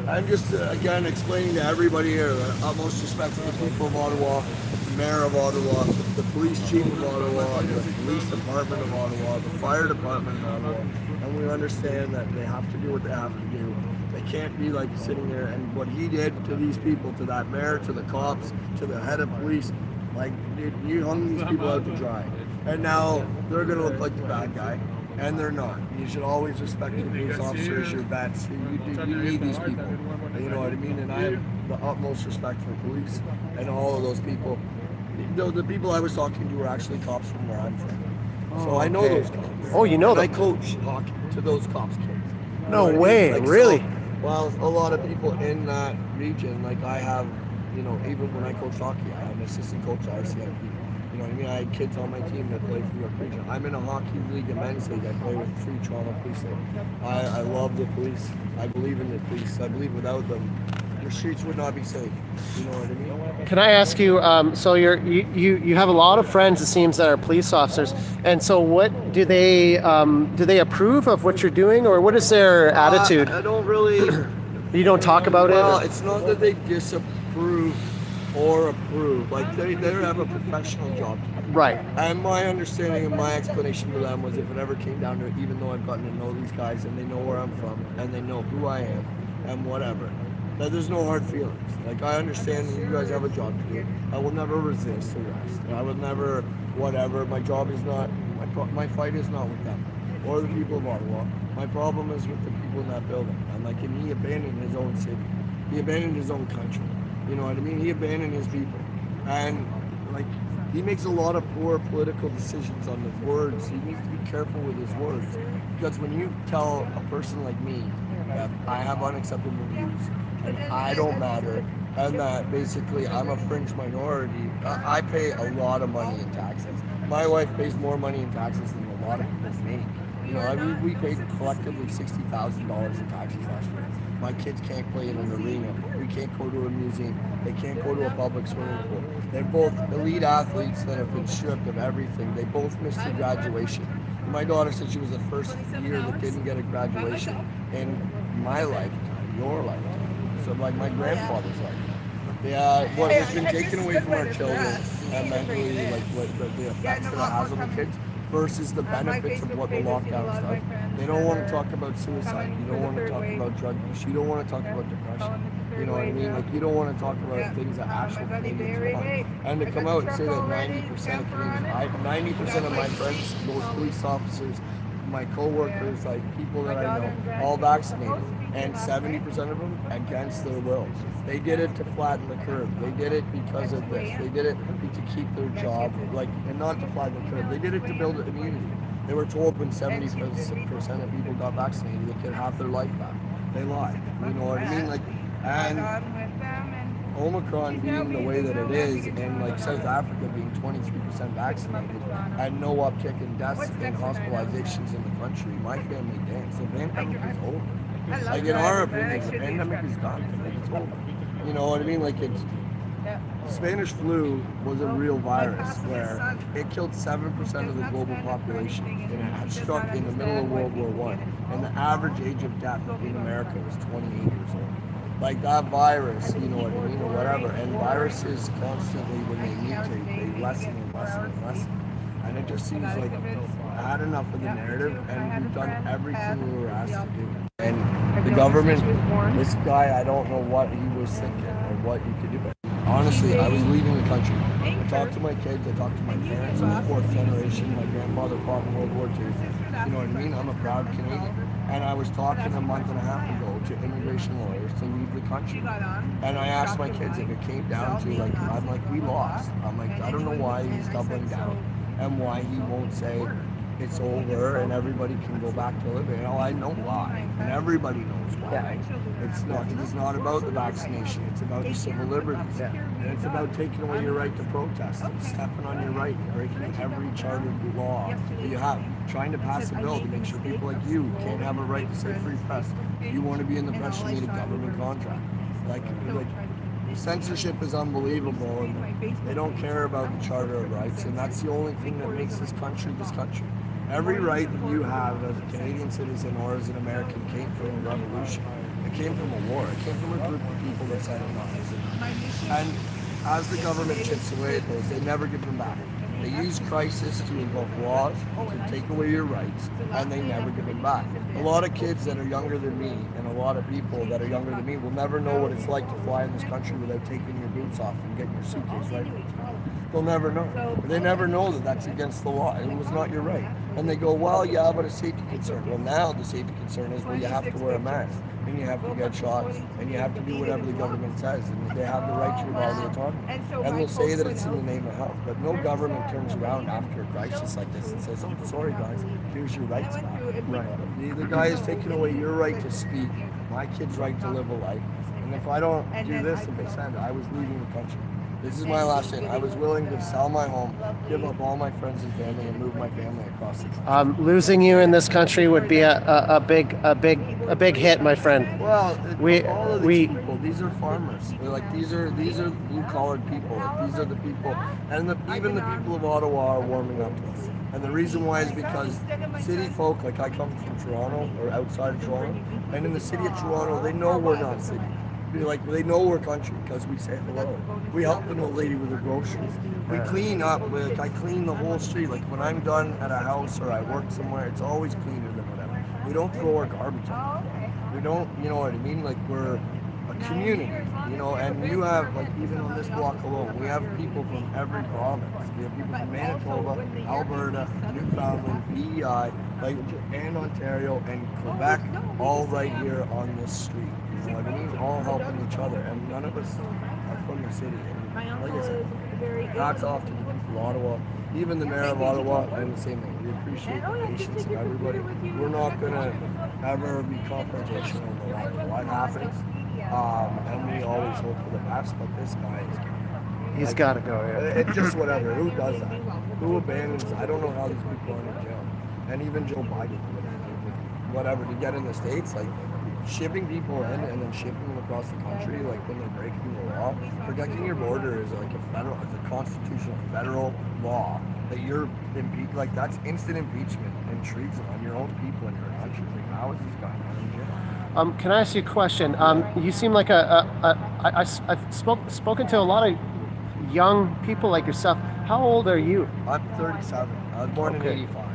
I'm just again explaining to everybody here the utmost respect for the people of Ottawa, the mayor of Ottawa, the police chief of Ottawa, the police department of Ottawa, the fire department of Ottawa, and we understand that they have to do what they have to do. They can't be like sitting there, and what he did to these people, to that mayor, to the cops, to the head of police, like, dude, you hung these people out to dry, and now they're gonna look like the bad guy. And they're not. You should always respect the police officers, your vets. You need these people. You know what I mean? And I have the utmost respect for police and all of those people. The people I was talking to were actually cops from where I'm from. So I know those cops. Oh, you know them? I coach hockey to those cops' kids. No way, really? So, well, a lot of people in that region, like I have, you know, even when I coach hockey, I have an assistant coach at RCMP. You know what I mean? I had kids on my team that play for York Region. I'm in a hockey league, a men's league. I play with 3 Toronto Police. I love the police. I believe in the police. I believe without them, you're the streets would not be safe. You know what I mean? Can I ask you? So you have a lot of friends, it seems, that are police officers, and so what do they approve of what you're doing, or what is their attitude? I don't really. You don't talk about Well, it. it's not that they disapprove or approve. Like they have a professional job. Right. And my understanding and my explanation to them was if it ever came down to it, even though I've gotten to know these guys and they know where I'm from and they know who I am and whatever, that there's no hard feelings. Like I understand that you guys have a job to do. I will never resist arrest. I will never whatever. My job is not, my fight is not with them or the people of Ottawa. My problem is with the people in that building. And he abandoned his own city. He abandoned his own country. You know what I mean? He abandoned his people. And like, he makes a lot of poor political decisions on his words. He needs to be careful with his words. Because when you tell a person like me that I have unacceptable views and I don't matter, and that basically I'm a fringe minority, I pay a lot of money in taxes. My wife pays more money in taxes than a lot of people make. You know, I mean, we paid collectively $60,000 in taxes last year. My kids can't play in an arena. We can't go to a museum. They can't go to a public swimming pool. They're both elite athletes that have been stripped of everything. They both missed their graduation. My daughter said she was the first year that didn't get a graduation in my lifetime, your lifetime. So like my grandfather's lifetime. Yeah, what has been taken away from our children and mentally, like what the effects that it has on the kids versus the benefits of what the lockdown's done. They don't want to talk about suicide. You don't want to talk about drug use. You don't want to talk about depression. You know what I mean? Like you don't want to talk about things that actual Canadians want. And to come out and say that 90% of Canadians, 90% of my friends, those police officers, my co-workers, like people that I know, all vaccinated, and 70% of them against their will. They did it to flatten the curve. They did it because of this. They did it to keep their job, like, and not to flatten the curve. They did it to build immunity. They were told when 70% of people got vaccinated, they could have their life back. They lied. You know what I mean? Like, and Omicron being the way that it is, and like South Africa being 23% vaccinated, and no uptick in deaths and hospitalizations in the country, my family danced. The pandemic is over. Like in our opinion, the pandemic is done. Like, it's over. You know what I mean? Like it's Spanish flu was a real virus where it killed 7% of the global population, and it had struck in the middle of World War I. And the average age of death in America was 28 years old. Like that virus, you know what I mean, or whatever. And viruses constantly, when they mutate, they lessen and lessen and lessen. And it just seems like I had enough of the narrative, and we've done everything we were asked to do. And the government, this guy, I don't know what he was thinking or what he could do. Honestly, I was leaving the country. I talked to my kids, I talked to my parents. I'm the fourth generation. My grandfather fought in World War II. You know what I mean? I'm a proud Canadian. And I was talking a month and a half ago to immigration lawyers to leave the country. And I asked my kids if it came down to, like, I'm like, we lost. I'm like, I don't know why he's doubling down and why he won't say it's over and everybody can go back to living. You know, I know why, and everybody knows why. It's not about the vaccination. It's about the civil liberties, and it's about taking away your right to protest, and stepping on your right, and breaking every chartered law that you have. Trying to pass a bill to make sure people like you can't have a right to say free press. You want to be in the press, you need a government contract. Like censorship is unbelievable, and they don't care about the Charter of Rights, and that's the only thing that makes this country this country. Every right that you have as a Canadian citizen or as an American came from a revolution. It came from a war. It came from a group of people that said enough is enough. And as the government chips away at those, they never give them back. They use crisis to invoke laws to take away your rights, and they never give them back. A lot of kids that are younger than me, and a lot of people that are younger than me, will never know what it's like to fly in this country without taking your boots off and getting your suitcase right. They'll never know. They never know that that's against the law. It was not your right. And they go, well, yeah, but a safety concern. Well, now the safety concern is, well, you have to wear a mask, and you have to get shots, and you have to do whatever the government says, and they have the right to your bodily autonomy. And they'll say that it's in the name of health, but no government turns around after a crisis like this and says, oh, sorry guys, here's your rights back. Right. The guy is taking away your right to speak, my kid's right to live a life. And if I don't do this, if I said I was leaving the country. This is my last stand. I was willing to sell my home, give up all my friends and family, and move my family across the country. Losing you in this country would be a big hit, my friend. Well, We- all of we- these people, these are farmers. They're like these are blue collared people. Like, these are the people, and even the people of Ottawa are warming up to us. And the reason why is because city folk, like I come from Toronto or outside of Toronto, and in the city of Toronto, they know we're not city. They know we're country because we say hello. We help an old lady with her groceries. We clean up. I clean the whole street. Like when I'm done at a house or I work somewhere, it's always cleaner than whatever. We don't throw our garbage out. We don't, you know what I mean? Like we're a community, you know, and you have, like even on this block alone, we have people from every province. We have people from Manitoba, Alberta, Newfoundland, PEI, like, and Ontario, and Quebec, all right here on this street. You know what I mean? All helping each other, and none of us are from the city. And like I said, hats off to the people of Ottawa, even the mayor of Ottawa, and the same thing. We appreciate the patience of everybody. We're not gonna ever be confrontational no matter what happens, and we always hope for the best. But this guy is. He's got to go. Yeah. It's just whatever. Who does that? Who abandons? I don't know how these people are in jail. And even Joe Biden, whatever, to get in the States, like shipping people in and then shipping them across the country, like when they're breaking the law. Protecting your border is like it's a constitutional federal law that you're impeached. Like that's instant impeachment and treason on your own people in your country. Like how is this guy not in jail? Can I ask you a question? You seem like I've spoken to a lot of young people like yourself. How old are you? I'm 37. I was born in Okay. 85.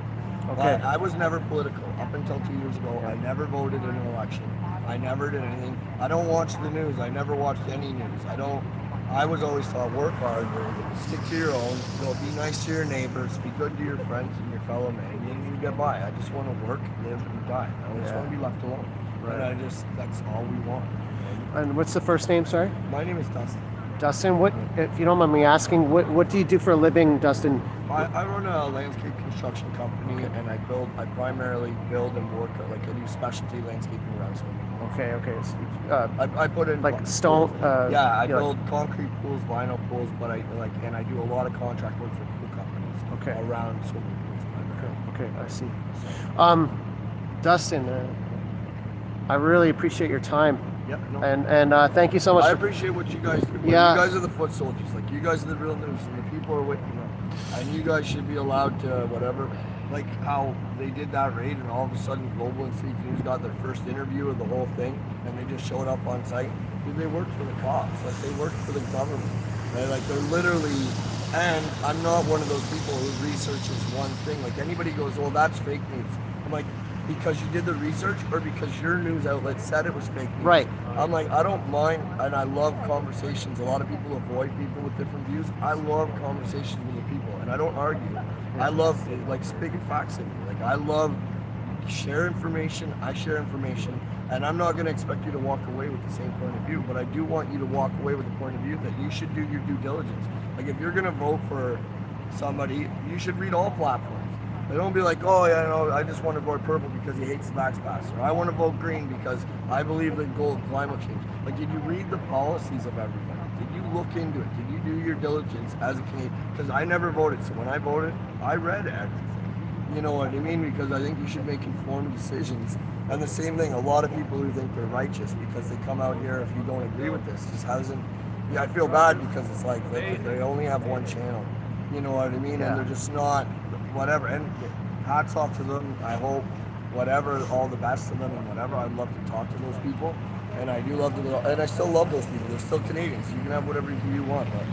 Okay. I was never political. Up until 2 years ago, I never voted in an election. I never did anything. I don't watch the news. I never watched any news. I was always taught work hard, stick to your own, be nice to your neighbors, be good to your friends and your fellow man, and you get by. I just want to work, live, and die. I just want to be left alone. Right. And that's all we want. And what's the first name? Sorry. My name is Dustin. Dustin, what, if you don't mind me asking, what do you do for a living, Dustin? I run a landscape construction company, and I primarily build and work, like I do specialty landscaping around swimming. Okay. I put in Like stone. yeah, I you know, build concrete pools, vinyl pools, but I do a lot of contract work for pool companies Okay. around swimming pools. Okay, I see. Dustin, I really appreciate your time. Yep. No. And thank you so much. I for, appreciate what you guys do. Yeah. You guys are the foot soldiers. Like you guys are the real news, and the people are waking up. And you guys should be allowed to whatever. Like how they did that raid, and all of a sudden, Global and City News got their first interview of the whole thing, and they just showed up on site. Dude, they worked for the cops. Like they worked for the government. They're literally. And I'm not one of those people who researches one thing. Like anybody goes, well, that's fake news. I'm like, because you did the research or because your news outlet said it was fake news? Right. I'm like, I don't mind, and I love conversations. A lot of people avoid people with different views. I love conversations with the people, and I don't argue. I love, like, speaking facts in me. Like, I love share information. I share information, and I'm not going to expect you to walk away with the same point of view, but I do want you to walk away with the point of view that you should do your due diligence. Like, if you're going to vote for somebody, you should read all platforms. They don't be like, oh yeah, no, I just want to vote purple because he hates the Vax Pass, or I want to vote green because I believe in climate change. Like, did you read the policies of everybody? Did you look into it? Did you do your diligence as a Canadian? Because I never voted, so when I voted, I read everything. You know what I mean? Because I think you should make informed decisions. And the same thing, a lot of people who think they're righteous because they come out here, if you don't agree with this, just hasn't. Yeah, I feel bad because it's like they only have one channel. You know what I mean? Yeah. And they're just not. Whatever, and hats off to them. I hope whatever, all the best to them, and whatever. I'd love to talk to those people, and I do love them, and I still love those people. They're still Canadians. You can have whatever view you want, but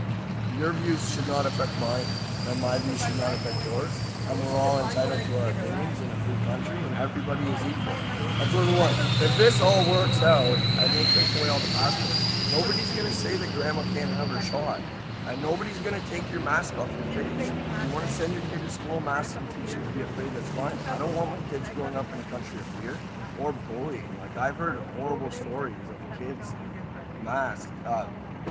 your views should not affect mine, and my views should not affect yours. And we're all entitled to our opinions in a free country, and everybody is equal. That's what we want. If this all works out, and they take away all the passports, nobody's gonna say that grandma can't have her shot. And nobody's going to take your mask off your face. You want to send your kid to school mask and teach them to be afraid, that's fine. I don't want my kids growing up in a country of fear or bullying. Like, I've heard horrible stories of kids masked.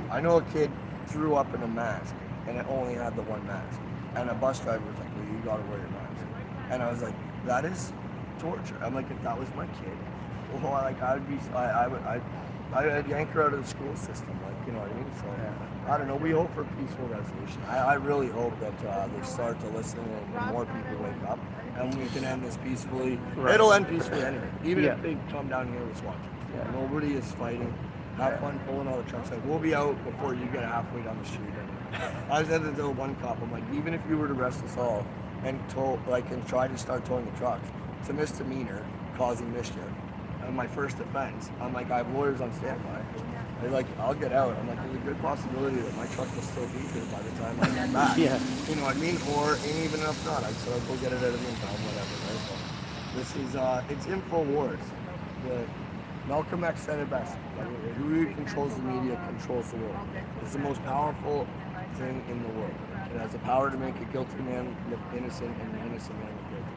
I know a kid threw up in a mask and it only had the one mask. And a bus driver was like, well, you got to wear your mask. And I was like, that is torture. I'm like, if that was my kid, well, like, I'd yank her out of the school system. Like, You know what I mean? So I don't know. We hope for peaceful resolution. I really hope that they start to listen and more people wake up, and we can end this peacefully. Right. It'll end peacefully anyway, even Yeah. if they come down here with SWAT. Nobody is fighting. Have fun pulling all the trucks out. We'll be out before you get halfway down the street. I was at the one cop. I'm like, even if you were to arrest us all and try to start towing the trucks, it's a misdemeanor causing mischief. And my first offense, I'm like, I have lawyers on standby. They're like, I'll get out. I'm like, there's a good possibility that my truck will still be here by the time I get back. Yeah. You know what I mean? Or even if not, I'll go get it at a meantime, whatever. Right? But this is it's info wars. Malcolm X said it best. Who controls the media controls the world. It's the most powerful thing in the world. It has the power to make a guilty man look innocent and an innocent man look guilty.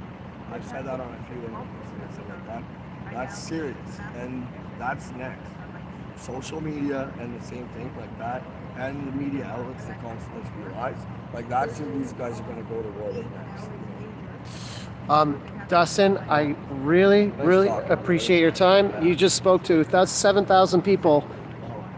I've said that on a few interviews and stuff like that. That's serious, and that's next. Social media and the same thing like that, and the media outlets that constantly spew lies. Like that's who these guys are going to go to war with next. Dustin, I really appreciate your time. You just spoke to 7,000 people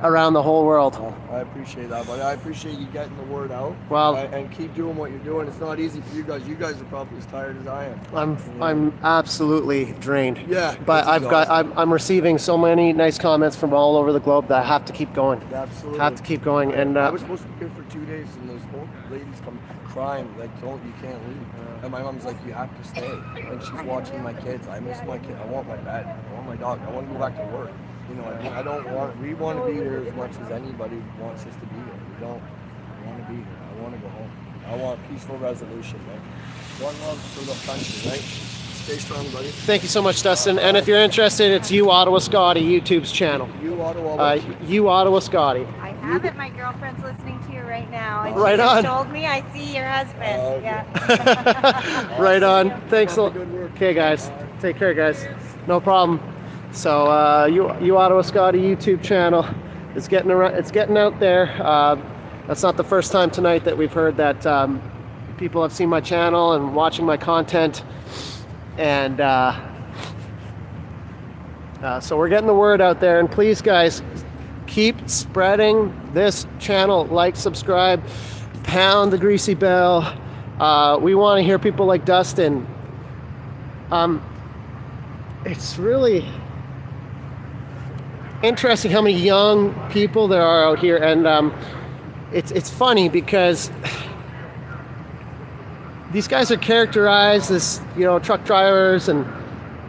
around the whole world. I appreciate that, but I appreciate you getting the word out. Well, and keep doing what you're doing. It's not easy for you guys. You guys are probably as tired as I am. I'm absolutely drained. Yeah, but I'm receiving so many nice comments from all over the globe that I have to keep going. Absolutely. Have to keep going. And I was supposed to be here for 2 days, and those old ladies come crying like, you can't leave. And my mom's like, you have to stay. And she's watching my kids. I miss my kid. I want my bed. I want my dog. I want to go back to work. You know, we want to be here as much as anybody wants us to be here. We don't want to be here. I want to go home. I want peaceful resolution, man. One love for the country, right? Stay strong, buddy. thank you so much, Dustin. And if you're interested, it's You Ottawa Scotty YouTube's channel. You Ottawa. You Ottawa Scotty. I have it. My girlfriend's listening to you right now. And Right she just on. told me I see your husband. Okay. Yeah. Right on. Thanks a lot. Good work. Okay, guys. Take care, guys. No problem. So, you Ottawa Scotty YouTube channel is getting around. It's getting out there. That's not the first time tonight that we've heard that people have seen my channel and watching my content, and so we're getting the word out there. And please, guys, keep spreading this channel. Like, subscribe, pound the greasy bell. We want to hear people like Dustin. It's really interesting how many young people there are out here, and it's funny because these guys are characterized as, truck drivers and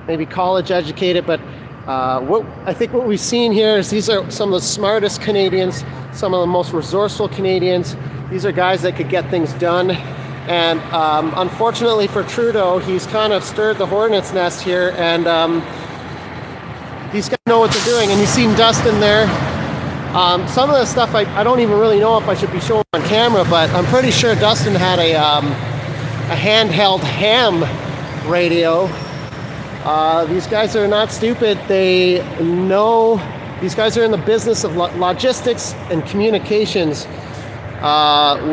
maybe college educated, but I think what we've seen here is these are some of the smartest Canadians, some of the most resourceful Canadians. These are guys that could get things done, and unfortunately for Trudeau, he's kind of stirred the hornet's nest here, and these guys know what they're doing. And you've seen Dustin there. Some of the stuff I don't even really know if I should be showing on camera, but I'm pretty sure Dustin had a handheld ham radio. These guys are not stupid. They know. These guys are in the business of logistics and communications.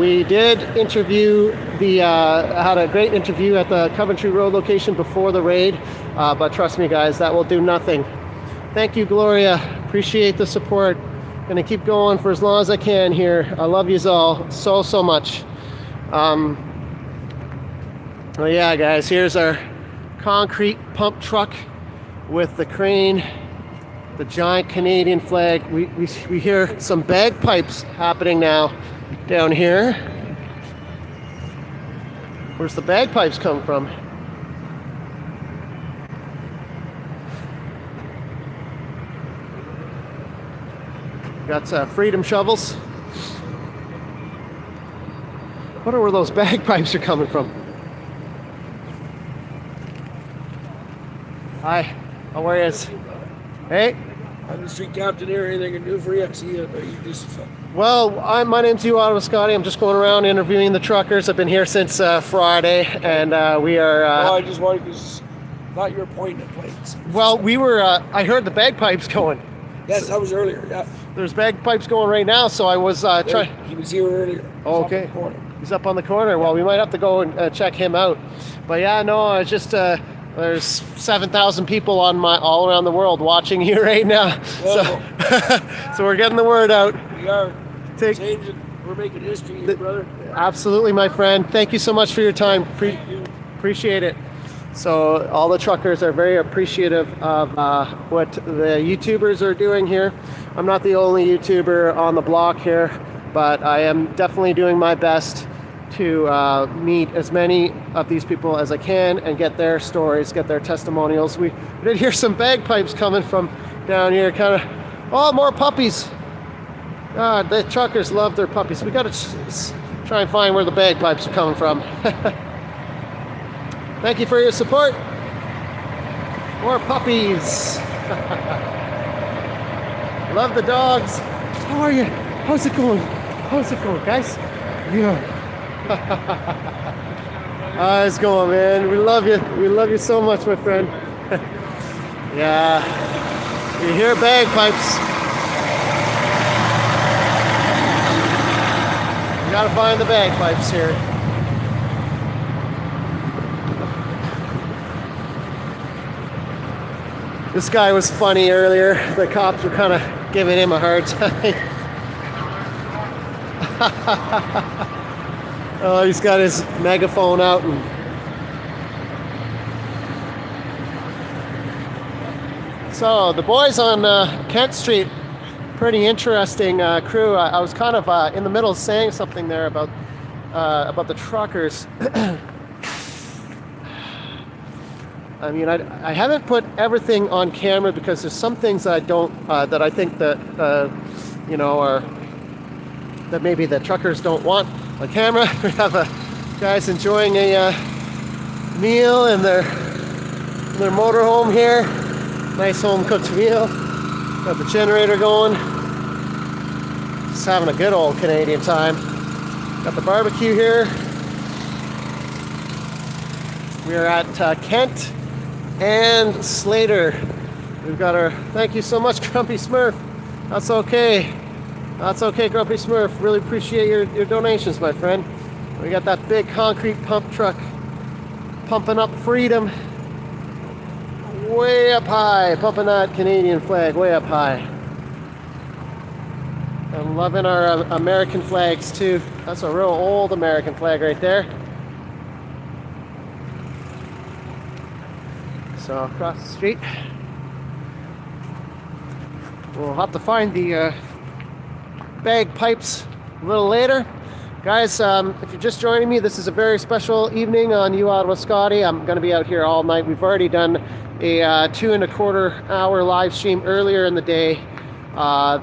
We did interview had a great interview at the Coventry Road location before the raid, but trust me, guys, that will do nothing. Thank you, Gloria. Appreciate the support. Gonna keep going for as long as I can here. I love yous all so much. Oh yeah, guys, here's our concrete pump truck with the crane, the giant Canadian flag. We hear some bagpipes happening now down here. Where's the bagpipes come from? Got freedom shovels. Wonder where those bagpipes are coming from. Hi, how are you? Hey. I'm the street captain here. Anything I can do for you? I see you. Well, my name's You Ottawa Scotty. I'm just going around interviewing the truckers. I've been here since Friday, and we are. I just wanted to thought you were pointing at planes. Well, we were. I heard the bagpipes going. Yes, that was earlier. Yeah. There's bagpipes going right now, so I was trying. He was here earlier. Oh, okay. He's up on the corner. Well, we might have to go and check him out. But yeah, no, I was just There's 7,000 people all around the world watching you right now. So, so we're getting the word out. We are Take- changing. We're making history here, brother. Absolutely, my friend. Thank you so much for your time. Appreciate it. So all the truckers are very appreciative of what the YouTubers are doing here. I'm not the only YouTuber on the block here, but I am definitely doing my best to meet as many of these people as I can and get their stories, get their testimonials. We did hear some bagpipes coming from down here, kind of, oh, more puppies. God, the truckers love their puppies. We got to try and find where the bagpipes are coming from. Thank you for your support. More puppies. Love the dogs. How are you? How's it going? How's it going, guys? Yeah. How's it going, man? We love you. We love you so much, my friend. Yeah. You hear bagpipes. You gotta find the bagpipes here. This guy was funny earlier. The cops were kind of giving him a hard time. Oh, he's got his megaphone out and so the boys on Kent Street, pretty interesting crew. I was kind of in the middle of saying something there about the truckers. I mean, I haven't put everything on camera because there's some things that I don't, that I think that, you know, are, that maybe the truckers don't want on camera. We have guys enjoying a meal in their motorhome here. Nice home cooked meal. Got the generator going. Just having a good old Canadian time. Got the barbecue here. We are at Kent and Slater. We've got our, thank you so much, Grumpy Smurf. That's okay. That's okay, Grumpy Smurf. Really appreciate your donations, my friend. We got that big concrete pump truck pumping up freedom way up high, pumping that Canadian flag way up high. I'm loving our American flags too. That's a real old American flag right there. So across the street, we'll have to find the bagpipes a little later. Guys, if you're just joining me, this is a very special evening on U Ottawa Scotty. I'm going to be out here all night. We've already done a 2.25 hour live stream earlier in the day.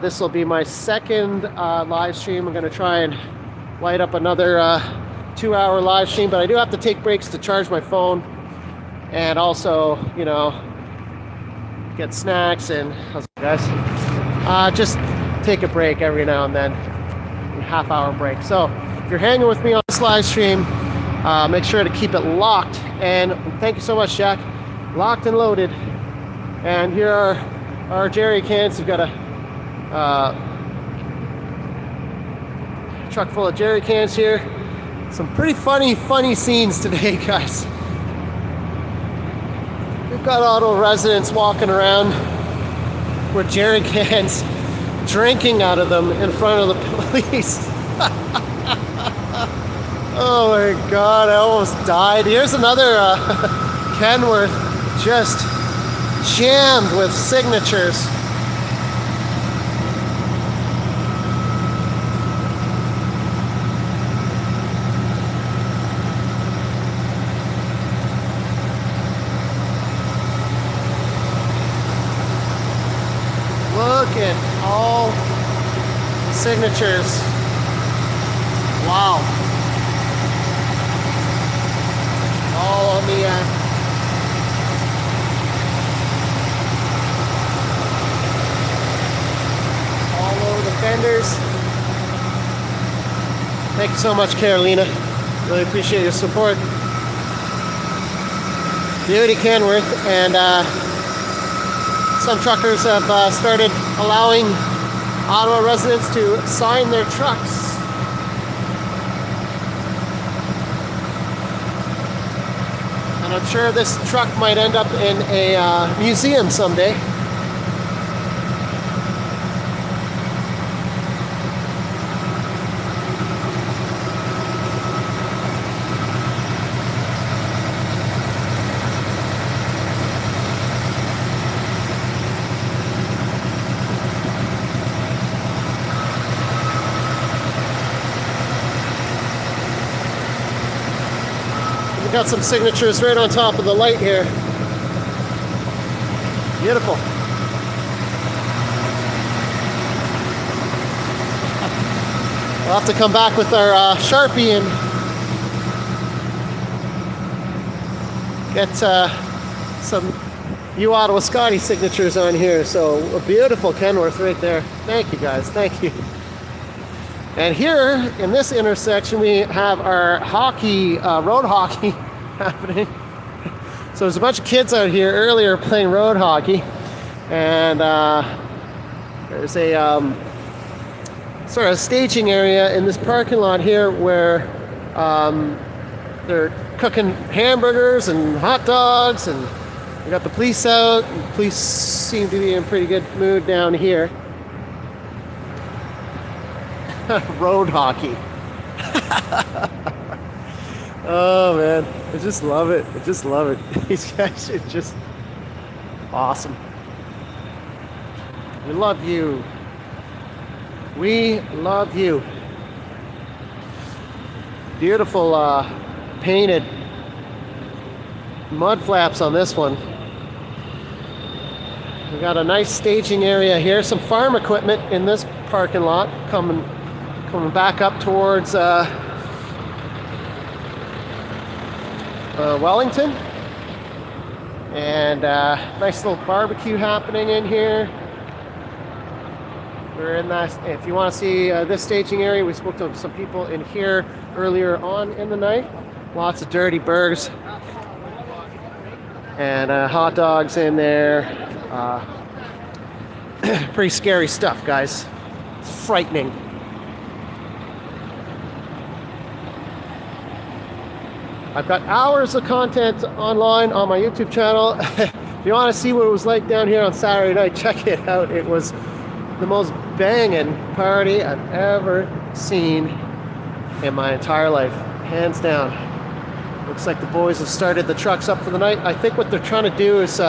This will be my second live stream. I'm going to try and light up another 2-hour live stream, but I do have to take breaks to charge my phone and also, you know, get snacks and how's it, guys? Just take a break every now and then, a half-hour break. So if you're hanging with me on this live stream, make sure to keep it locked. And thank you so much, Jack. Locked and loaded. And here are our jerry cans. We've got a truck full of jerry cans here. Some pretty funny scenes today, guys. We've got Ottawa residents walking around with jerry cans, drinking out of them in front of the police. Oh my God, I almost died. Here's another Kenworth just jammed with signatures. Look at all the signatures. Wow. All on the all over the fenders. Thank you so much, Carolina. Really appreciate your support. Beauty Kenworth, and some truckers have started allowing Ottawa residents to sign their trucks. And And I'm sure this truck might end up in a museum someday. Got some signatures right on top of the light here. Beautiful. We'll have to come back with our Sharpie and get some Ottawa Scotty signatures on here. So a beautiful Kenworth right there. Thank you guys, thank you. And here in this intersection, we have our hockey, road hockey happening. So there's a bunch of kids out here earlier playing road hockey, and there's a sort of staging area in this parking lot here where they're cooking hamburgers and hot dogs, and we got the police out. The police seem to be in pretty good mood down here. Road hockey. Oh man, I just love it. I just love it. These guys are just awesome. We love you. We love you. Beautiful painted mud flaps on this one. We got a nice staging area here. Some farm equipment in this parking lot coming back up towards Wellington, and nice little barbecue happening in here. We're in that. If you want to see this staging area, we spoke to some people in here earlier on in the night. Lots of dirty burgers and hot dogs in there. Pretty scary stuff, guys. It's frightening. I've got hours of content online on my YouTube channel. If you want to see what it was like down here on Saturday night, check it out. It was the most banging party I've ever seen in my entire life, hands down. Looks like the boys have started the trucks up for the night. I think what they're trying to do is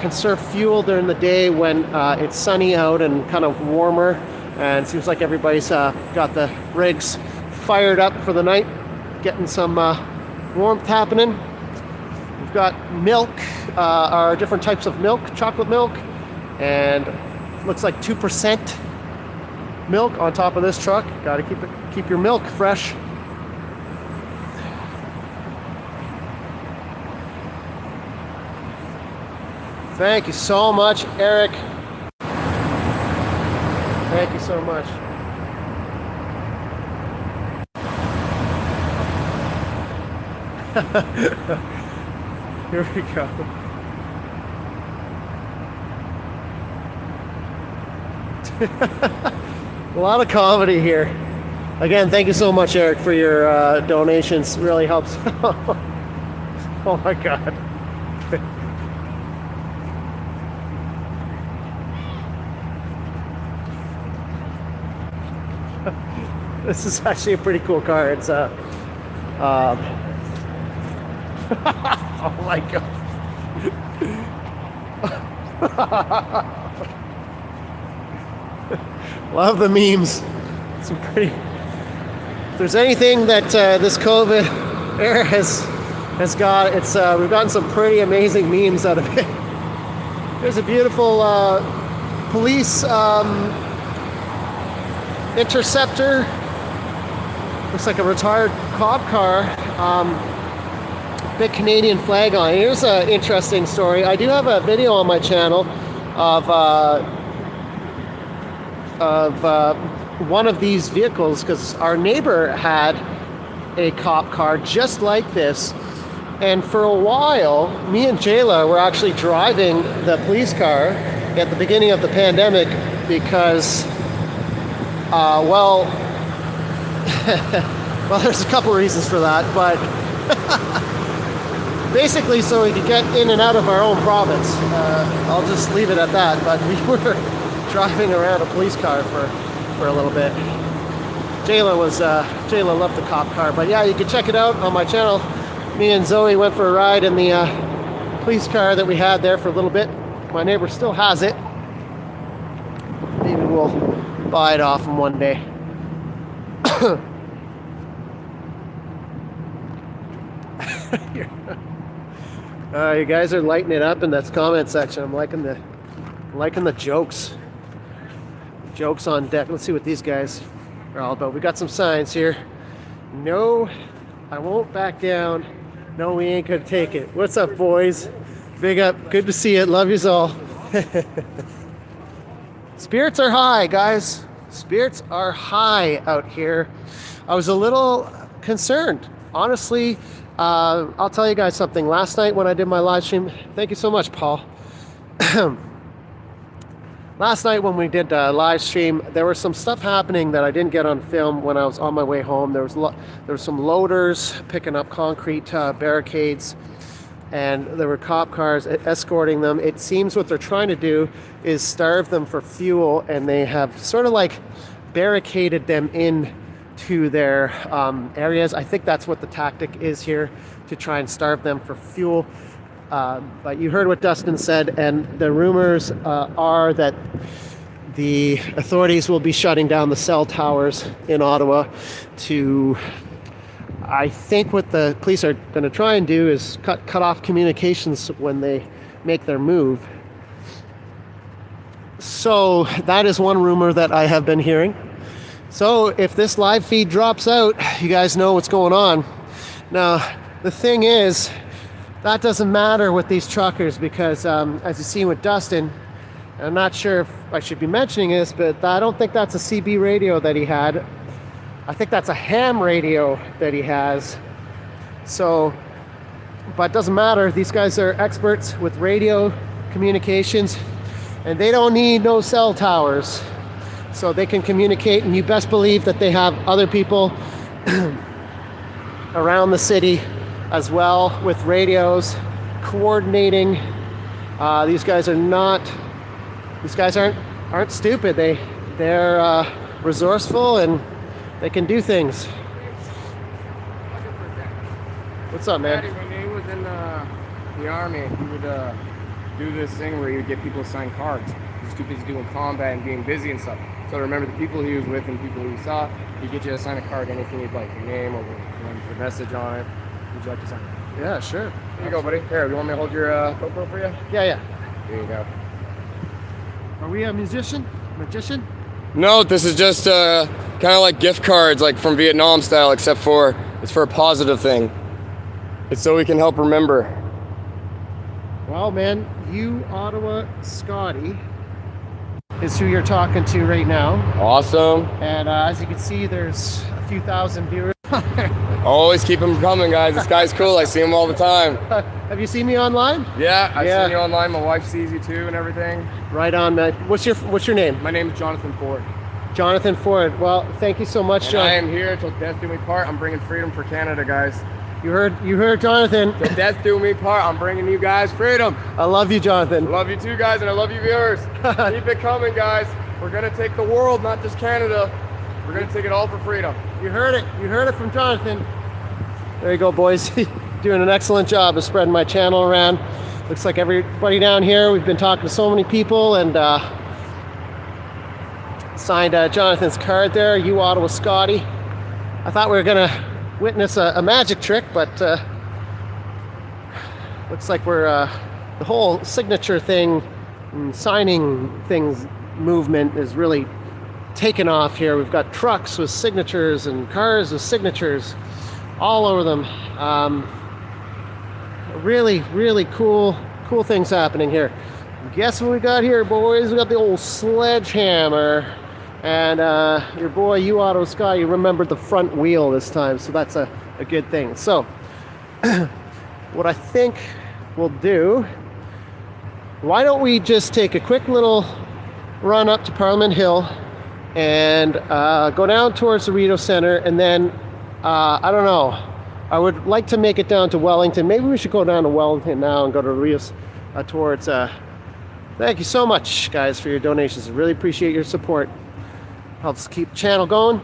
conserve fuel during the day when it's sunny out and kind of warmer. And it seems like everybody's got the rigs fired up for the night, getting some warmth happening. We've got milk, our different types of milk, chocolate milk, and looks like 2% milk on top of this truck. Got to keep your milk fresh. Thank you so much, Eric. Thank you so much. Here we go. A lot of comedy here. Again, thank you so much, Eric, for your donations. It really helps. Oh my God. This is actually a pretty cool car. It's oh my God. Love the memes. Some pretty. If there's anything that this COVID era has got, it's we've gotten some pretty amazing memes out of it. There's a beautiful police interceptor. Looks like a retired cop car. Big Canadian flag on it. Here's an interesting story. I do have a video on my channel of one of these vehicles, because our neighbor had a cop car just like this, and for a while me and Jayla were actually driving the police car at the beginning of the pandemic because well there's a couple reasons for that, but basically so we could get in and out of our own province. I'll just leave it at that. But we were driving around a police car for a little bit. Jayla loved the cop car. But yeah, you can check it out on my channel. Me and Zoe went for a ride in the police car that we had there for a little bit. My neighbor still has it. Maybe we'll buy it off him one day. You guys are lighting it up in that comment section. I'm liking the jokes. Jokes on deck. Let's see what these guys are all about. We got some signs here. No, I won't back down. No, we ain't gonna take it. What's up, boys? Big up. Good to see you. Love yous all. Spirits are high, guys. Spirits are high out here. I was a little concerned, honestly. I'll tell you guys something. Last night when I did my live stream, thank you so much, Paul. Last night when we did a live stream, there was some stuff happening that I didn't get on film when I was on my way home. There was some loaders picking up concrete barricades, and there were cop cars escorting them. It seems what they're trying to do is starve them for fuel, and they have sort of like barricaded them in to their areas. I think that's what the tactic is here, to try and starve them for fuel. But you heard what Dustin said, and the rumors are that the authorities will be shutting down the cell towers in Ottawa to, I think what the police are going to try and do is cut off communications when they make their move. So that is one rumor that I have been hearing. So if this live feed drops out, you guys know what's going on. Now, the thing is, that doesn't matter with these truckers because as you see with Dustin, I'm not sure if I should be mentioning this, but I don't think that's a CB radio that he had. I think that's a ham radio that he has. So, but it doesn't matter. These guys are experts with radio communications, and they don't need no cell towers. So they can communicate, and you best believe that they have other people around the city as well with radios coordinating. These guys aren't stupid. They're resourceful, and they can do things. What's up, man? When he was in the army, he would do this thing where he would get people to sign cards. He's too busy doing combat and being busy and stuff. So remember the people he was with and people he saw, he'd get you to sign a card, anything you'd like, your name or the message on it. Would you like to sign it? Yeah, sure. Here you go, buddy. Here, you want me to hold your GoPro for you? Yeah. Here you go. Are we a magician? No, this is just kind of like gift cards, like from Vietnam style, except for it's for a positive thing. It's so we can help remember. Well, man, you Ottawa Scotty is who you're talking to right now. Awesome. And as you can see, there's a few thousand viewers. Always keep them coming, guys. This guy's cool. I see him all the time. Have you seen me online? Yeah, I've seen you online. My wife sees you too and everything. Right on, man. What's your name? My name is Jonathan Ford. Jonathan Ford. Well, thank you so much, John. I am here till death do me part. I'm bringing freedom for Canada, guys. You heard Jonathan. Till death do me part. I'm bringing you guys freedom. I love you, Jonathan. I love you too, guys, and I love you viewers. Keep it coming, guys. We're gonna take the world, not just Canada. We're gonna take it all for freedom. You heard it. You heard it from Jonathan. There you go, boys. Doing an excellent job of spreading my channel around. Looks like everybody down here, we've been talking to so many people, and signed Jonathan's card there, you Ottawa Scotty. I thought we were gonna witness a magic trick, but looks like we're the whole signature thing and signing things movement is really taken off here. We've got trucks with signatures and cars with signatures all over them. Really cool things happening here. Guess what we got here, boys? We got the old sledgehammer. And your boy, you Ottawa Scotty, you remembered the front wheel this time, so that's a good thing. So, what I think we'll do, why don't we just take a quick little run up to Parliament Hill and go down towards the Rideau Centre, and then, I don't know, I would like to make it down to Wellington. Maybe we should go down to Wellington now and go to Rios towards. Thank you so much, guys, for your donations. I really appreciate your support. Helps keep the channel going.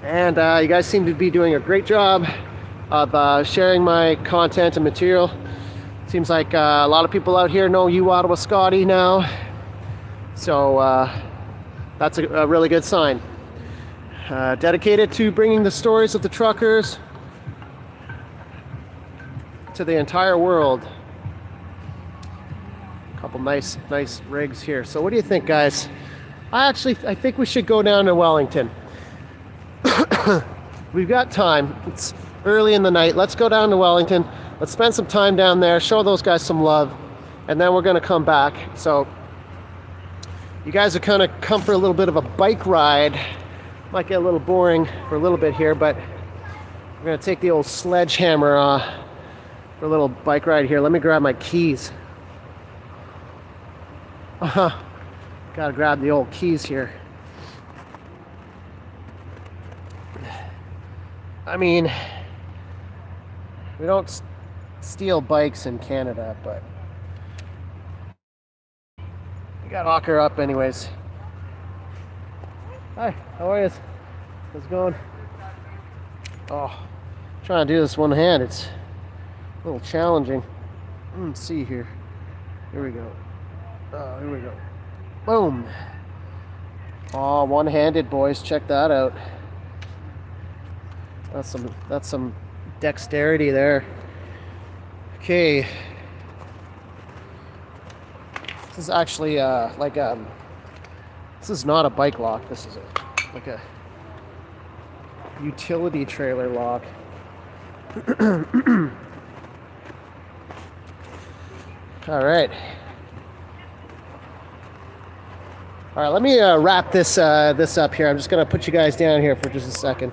And you guys seem to be doing a great job of sharing my content and material. Seems like a lot of people out here know you, Ottawa Scotty, now. So that's a really good sign. Dedicated to bringing the stories of the truckers to the entire world. A couple nice rigs here. So what do you think, guys? I think we should go down to Wellington. We've got time. It's early in the night. Let's go down to Wellington. Let's spend some time down there, show those guys some love, and then we're going to come back. So you guys are kind of come for a little bit of a bike ride. Might get a little boring for a little bit here, but we're going to take the old sledgehammer for a little bike ride here. Let me grab my keys. Gotta grab the old keys here. I mean, we don't steal bikes in Canada, but we gotta lock her up anyways. Hi, how are you? How's it going? Oh, trying to do this one hand. It's a little challenging. Let's see here. Here we go. Oh, here we go. Boom. Oh, one-handed, boys. Check that out. That's some dexterity there. Okay. This is actually this is not a bike lock. This is like a utility trailer lock. All right. All right, let me wrap this up here. I'm just gonna put you guys down here for just a second.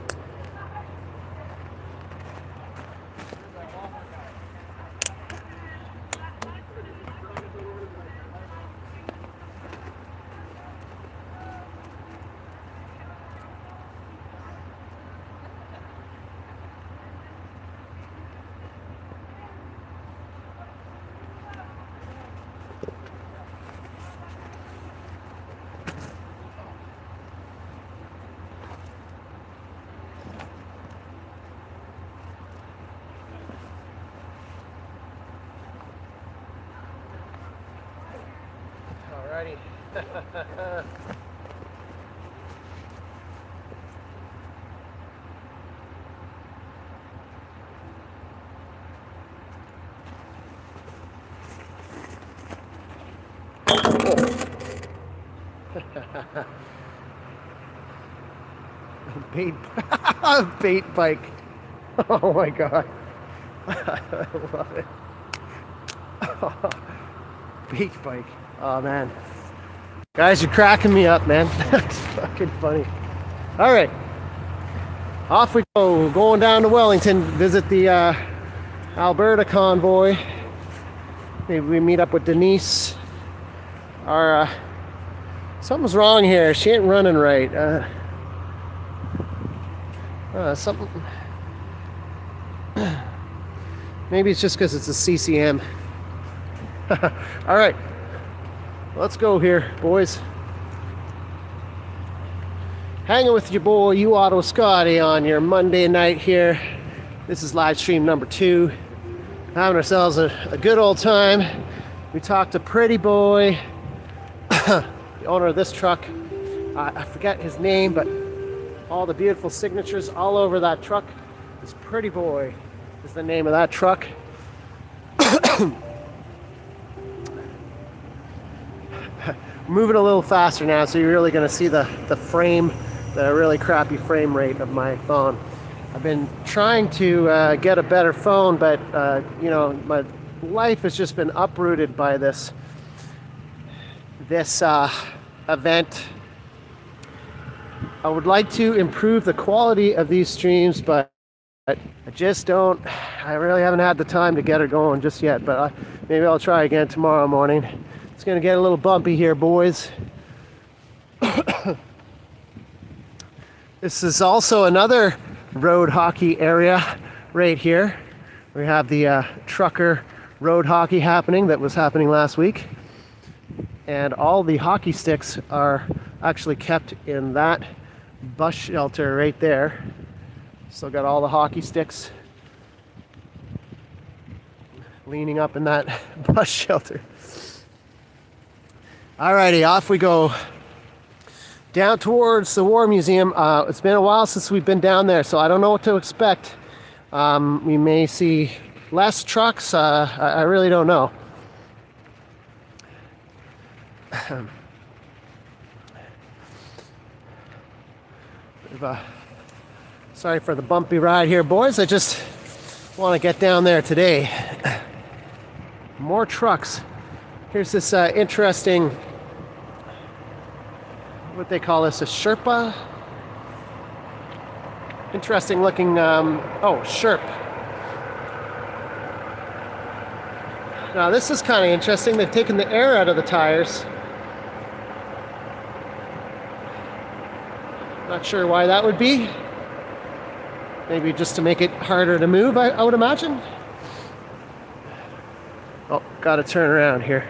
Alrighty. Bait bike. Oh my god. I love it. Bait bike. Oh man. Guys, you're cracking me up, man. That's fucking funny. Alright. Off we go. Going down to Wellington, visit the Alberta convoy. Maybe we meet up with Denise. Something's wrong here. She ain't running right. Something. Maybe it's just because it's a CCM. All right, let's go here, boys. Hanging with your boy, you Ottawa Scotty, on your Monday night here. This is live stream number 2. Having ourselves a good old time. We talked to Pretty Boy, the owner of this truck. I forget his name, but all the beautiful signatures all over that truck. This Pretty Boy is the name of that truck. Moving a little faster now, so you're really going to see the frame, the really crappy frame rate of my phone. I've been trying to get a better phone, but you know, my life has just been uprooted by this event. I would like to improve the quality of these streams, but I just don't. I really haven't had the time to get her going just yet, but maybe I'll try again tomorrow morning. It's gonna get a little bumpy here, boys. This is also another road hockey area right here. We have the trucker road hockey that was happening last week. And all the hockey sticks are actually kept in that bus shelter right there. Still got all the hockey sticks leaning up in that bus shelter. Alrighty, off we go. Down towards the War Museum. It's been a while since we've been down there, so I don't know what to expect. We may see less trucks. I really don't know. Sorry for the bumpy ride here, boys. I just want to get down there today. More trucks. Here's this interesting, what they call this, a Sherpa? Interesting looking, Sherp. Now this is kind of interesting. They've taken the air out of the tires. Not sure why that would be. Maybe just to make it harder to move, I would imagine. Oh, gotta turn around here.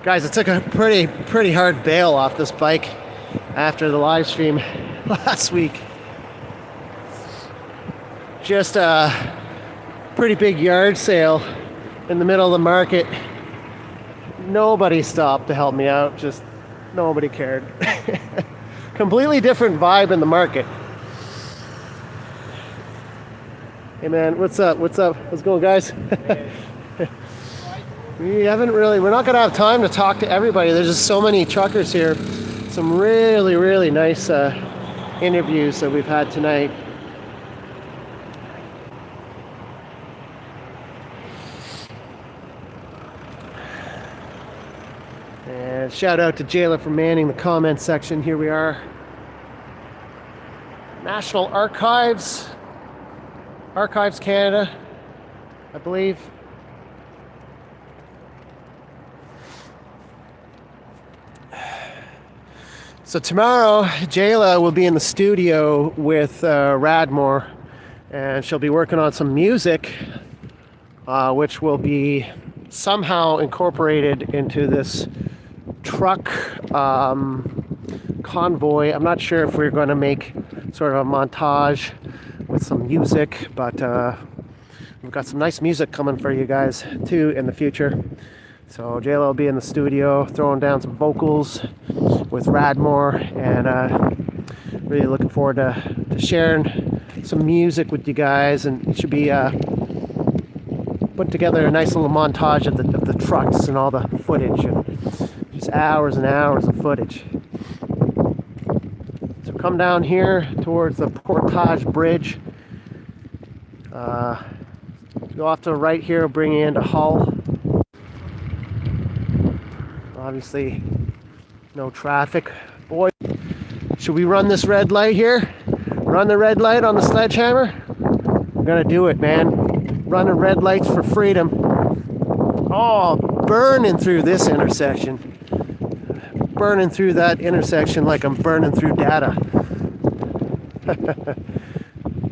Guys, it took a pretty hard bail off this bike after the live stream last week. Just a pretty big yard sale in the middle of the market. Nobody stopped to help me out, just nobody cared. Completely different vibe in the market. Hey man, what's up? How's it going, guys? We're not gonna have time to talk to everybody. There's just so many truckers here. Some really nice interviews that we've had tonight. And shout out to Jayla for manning the comment section. Here we are. National Archives Canada, I believe. So tomorrow, Jayla will be in the studio with Radmore, and she'll be working on some music, which will be somehow incorporated into this truck convoy. I'm not sure if we're going to make sort of a montage with some music, but we've got some nice music coming for you guys too in the future. So Jayla will be in the studio throwing down some vocals with Radmore, and really looking forward to sharing some music with you guys. And it should be put together a nice little montage of the trucks and all the footage, and just hours and hours of footage. So come down here towards the Portage Bridge. Go off to the right here, bring you into Hull. Obviously, no traffic. Boy, should we run this red light here? Run the red light on the sledgehammer? We're gonna do it, man. Running red lights for freedom. Oh, burning through this intersection. Burning through that intersection like I'm burning through data.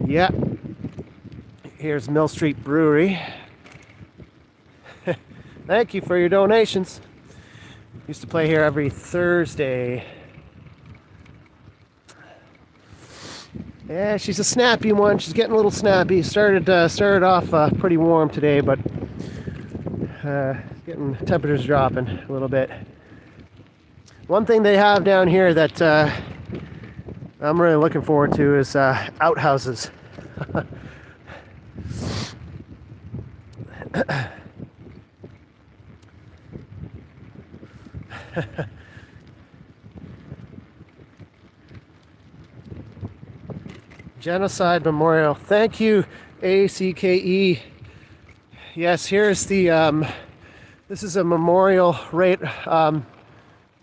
Yeah. Here's Mill Street Brewery. Thank you for your donations. Used to play here every Thursday. Yeah, she's a snappy one. She's getting a little snappy. Started off pretty warm today, but getting temperatures dropping a little bit. One thing they have down here that I'm really looking forward to is outhouses. Genocide Memorial. Thank you, ACKE. Yes, here's the this is a memorial right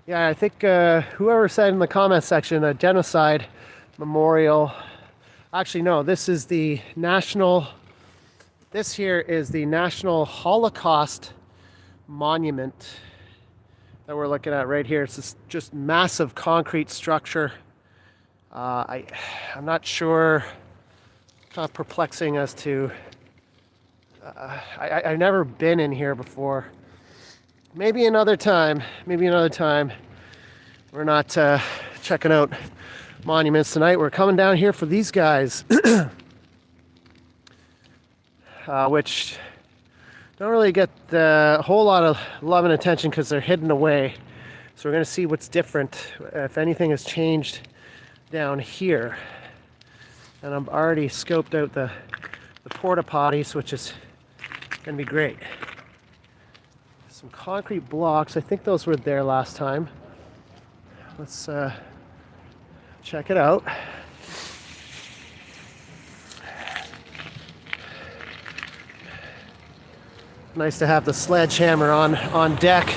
yeah, I think whoever said in the comment section a genocide memorial. Actually no, this is the national, this here is the National Holocaust Monument. that we're looking at right here. It's this just massive concrete structure. I'm not sure, kind of perplexing as to, I've never been in here before. Maybe another time. We're not checking out monuments tonight. We're coming down here for these guys, which don't really get a whole lot of love and attention because they're hidden away. So we're going to see what's different, if anything has changed down here. And I've already scoped out the porta potties, which is going to be great. Some concrete blocks. I think those were there last time. Let's check it out. Nice to have the sledgehammer on deck.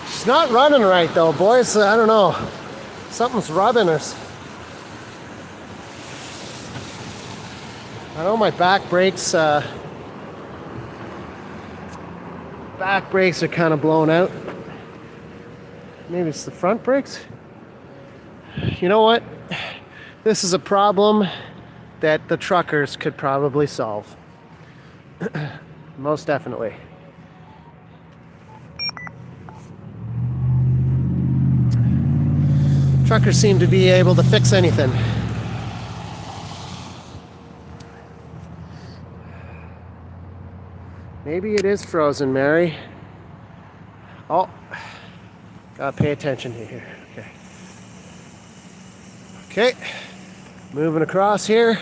She's not running right though, boys. I don't know. Something's rubbing her. I know my back brakes are kind of blown out. Maybe it's the front brakes. You know what? This is a problem that the truckers could probably solve. Most definitely. Truckers seem to be able to fix anything. Maybe it is frozen, Mary. Oh, gotta pay attention here. Okay, moving across here.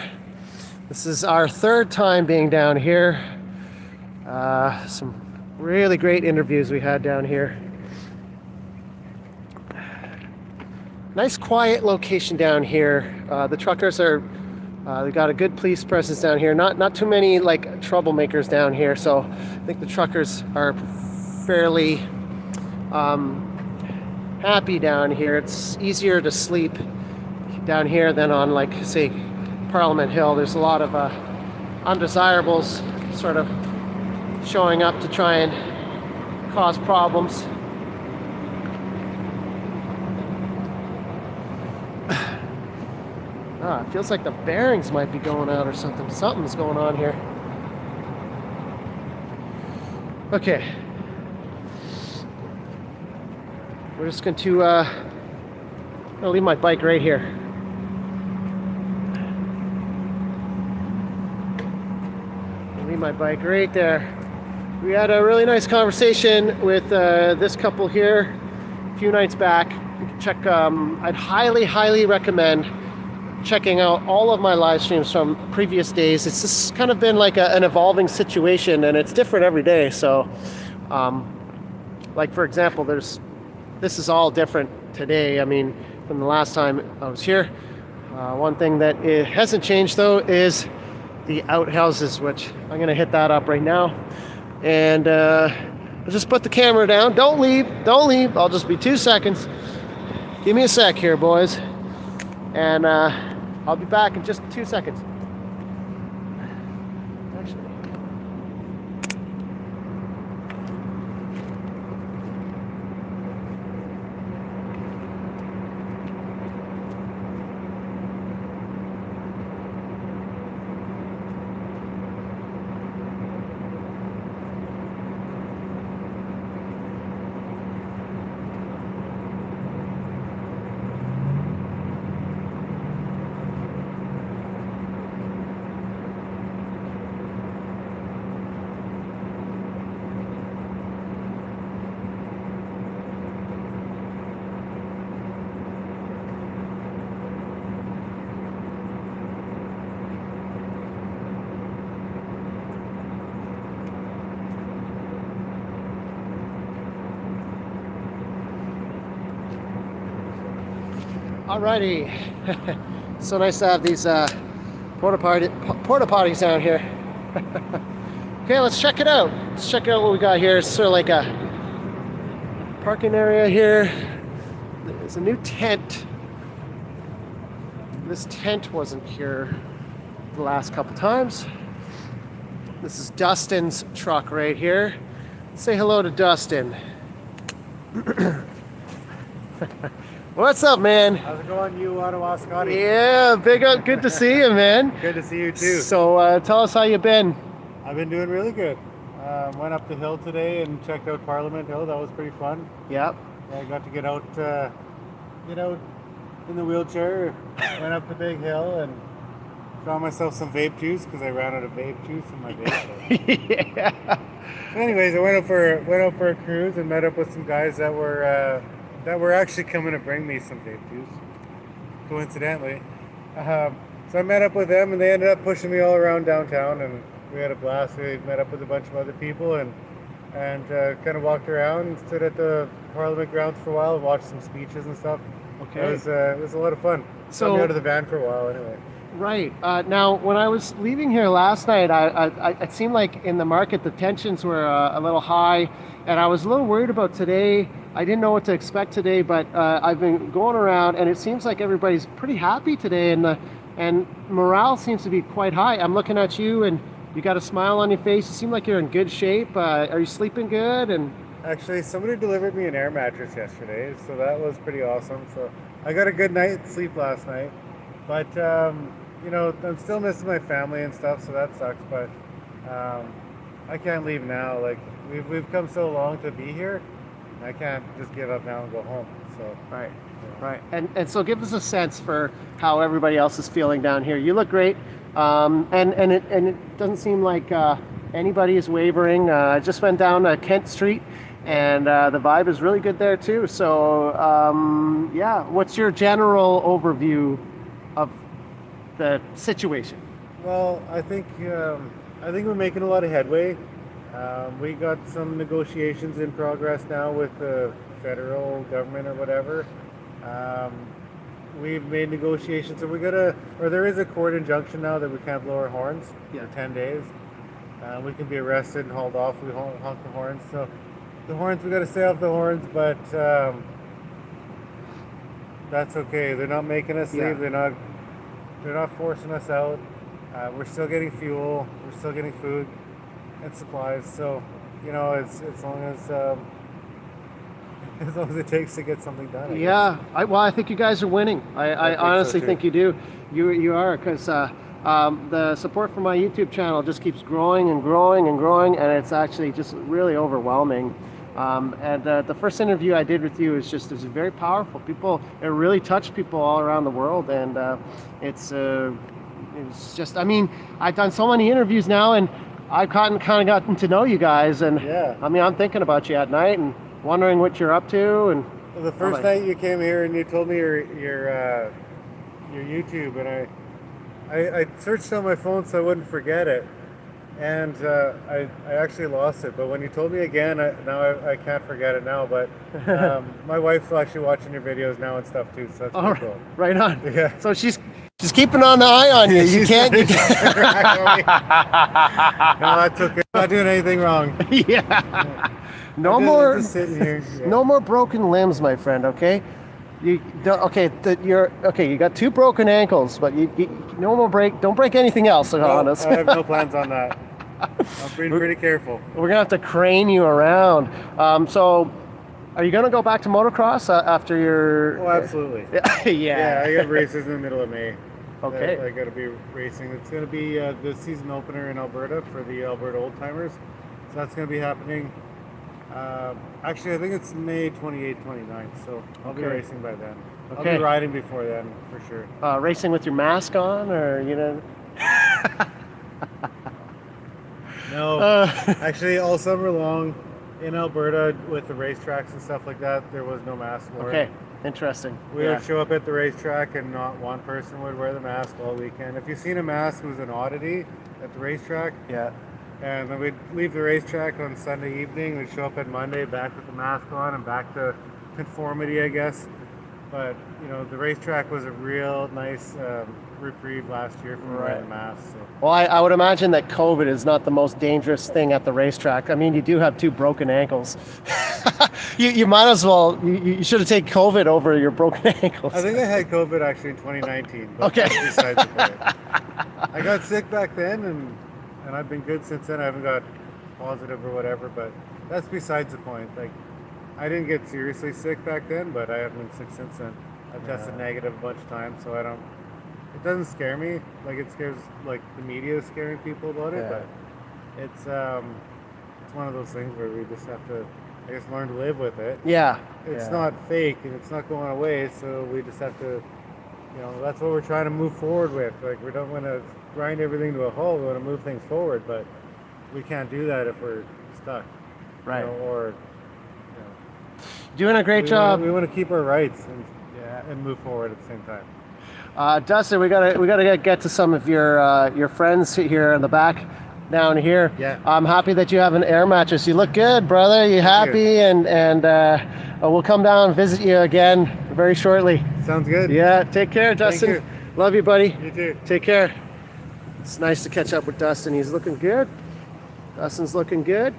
This is our third time being down here. Some really great interviews we had down here. Nice quiet location down here. The truckers are, they've got a good police presence down here. Not too many like troublemakers down here, so I think the truckers are fairly happy down here. It's easier to sleep down here than on, like, say, Parliament Hill. There's a lot of undesirables sort of showing up to try and cause problems. It feels like the bearings might be going out or something. Something's going on here. Okay. We're just going to I'll leave my bike right here. Leave my bike right there. We had a really nice conversation with this couple here a few nights back. You can check. I'd highly recommend checking out all of my live streams from previous days. It's just kind of been like an evolving situation, and it's different every day. So, like for example, this is all different today. I mean, from the last time I was here. One thing that it hasn't changed though is the outhouses, which I'm gonna hit that up right now. And I'll just put the camera down. Don't leave. I'll just be 2 seconds. Give me a sec here, boys. And I'll be back in just 2 seconds. Alrighty, so nice to have these porta potties down here. Okay, let's check it out. Let's check out what we got here. It's sort of like a parking area here. There's a new tent. This tent wasn't here. the last couple times. This is Dustin's truck right here. Say hello to Dustin. What's up, man? How's it going, you Ottawa Scotty? Yeah, big up. Good to see you, man. Good to see you too. So tell us how you been. I've been doing really good. Went up the hill today and checked out Parliament Hill. That was pretty fun. Yep. I got to get out in the wheelchair. Went up the big hill and found myself some vape juice because I ran out of vape juice in my vape. Yeah. So anyways, I went out for a cruise and met up with some guys that were actually coming to bring me some vape juice, coincidentally. So I met up with them and they ended up pushing me all around downtown and we had a blast. We met up with a bunch of other people and kind of walked around and stood at the Parliament grounds for a while and watched some speeches and stuff. Okay. It was a lot of fun. So got me out of the van for a while anyway. Right. Now, when I was leaving here last night, it seemed like in the market the tensions were a little high, and I was a little worried about today. I didn't know what to expect today, but I've been going around, and it seems like everybody's pretty happy today, and morale seems to be quite high. I'm looking at you, and you got a smile on your face. You seem like you're in good shape. Are you sleeping good? And actually, somebody delivered me an air mattress yesterday, so that was pretty awesome. So I got a good night's sleep last night, but I'm still missing my family and stuff, so that sucks. But I can't leave now. Like we've come so long to be here, I can't just give up now and go home. So right. Right, and so give us a sense for how everybody else is feeling down here. You look great, and it doesn't seem like anybody is wavering. I just went down Kent Street, and the vibe is really good there too. So yeah, what's your general overview of the situation? Well, I think we're making a lot of headway. We got some negotiations in progress now with the federal government or whatever. We've made negotiations, so there is a court injunction now that we can't blow our horns for 10 days. We can be arrested and hauled off if we honk the horns. So the horns, we got to stay off the horns, but that's okay. They're not making us leave. They're not forcing us out. We're still getting fuel. We're still getting food and supplies. So as long as it takes to get something done. I think you guys are winning. I honestly think you do. You are, because the support for my YouTube channel just keeps growing and growing and growing, and it's actually just really overwhelming. And the first interview I did with you is very powerful. It really touched people all around the world, and it's just. I mean, I've done so many interviews now, and I've kind of gotten to know you guys, and I mean, I'm thinking about you at night and wondering what you're up to. And well, the first night you came here and you told me your YouTube, and I searched on my phone so I wouldn't forget it, and I actually lost it. But when you told me again, I can't forget it now. But my wife's actually watching your videos now and stuff too, so that's pretty cool. Right on. Yeah. So she's keeping an eye on you. You can't. No, that's okay. I'm not doing anything wrong. Yeah. No more. Just sitting here. Yeah. No more broken limbs, my friend. Okay. You got 2 broken ankles, but you no more don't break anything else. Honest. I have no plans on that. I'm being pretty careful. We're gonna have to crane you around. So, are you gonna go back to motocross after your? Oh, absolutely. Yeah. I got races in the middle of May. Okay. I got to be racing. It's going to be the season opener in Alberta for the Alberta Old Timers. So that's going to be happening. Actually, I think it's May 28th, 29th. So I'll be racing by then. I'll be riding before then for sure. Racing with your mask on, or No. Actually, all summer long in Alberta with the racetracks and stuff like that, there was no mask for it. Interesting. We would show up at the racetrack and not one person would wear the mask all weekend. If you've seen a mask, it was an oddity at the racetrack. Yeah. And then we'd leave the racetrack on Sunday evening. We'd show up at Monday back with the mask on and back to conformity, I guess. But, the racetrack was a real nice reprieve last year from wearing the mask. So. Well, I would imagine that COVID is not the most dangerous thing at the racetrack. I mean, you do have 2 broken ankles. you might as well, you should have taken COVID over your broken ankles. I think I had COVID actually in 2019. But okay. Besides the point. I got sick back then, and I've been good since then. I haven't got positive or whatever, but that's besides the point. Like, I didn't get seriously sick back then, but I haven't been sick since then. I've tested negative a bunch of times, so I don't. It doesn't scare me. Like, it scares, like, the media is scaring people about it, but it's one of those things where we just have to, I guess, learn to live with it. Yeah. It's not fake and it's not going away, so we just have to, that's what we're trying to move forward with. Like, we don't want to grind everything to a halt. We want to move things forward, but we can't do that if we're stuck. Right. Or doing a great job. We want to keep our rights and move forward at the same time. Dustin, we gotta get to some of your friends here in the back down here. Yeah. I'm happy that you have an air mattress. You look good, brother. You happy? And we'll come down and visit you again very shortly. Sounds good. Yeah. Take care, Dustin. You. Love you, buddy. You too. Take care. It's nice to catch up with Dustin. He's looking good. Dustin's looking good.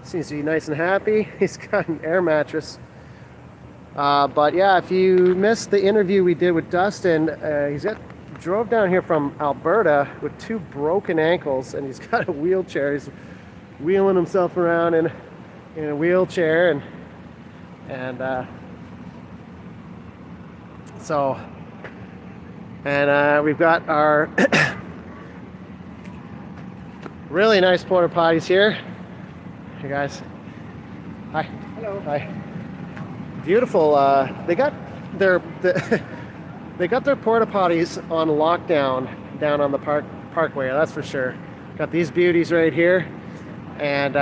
Seems to be nice and happy. He's got an air mattress. But yeah, if you missed the interview we did with Dustin, drove down here from Alberta with 2 broken ankles, and he's got a wheelchair. He's wheeling himself around in a wheelchair, and we've got our really nice porta potties here. Hey guys, hi. Hello. Hi. Beautiful. They got their porta potties on lockdown down on the Parkway. That's for sure. Got these beauties right here, and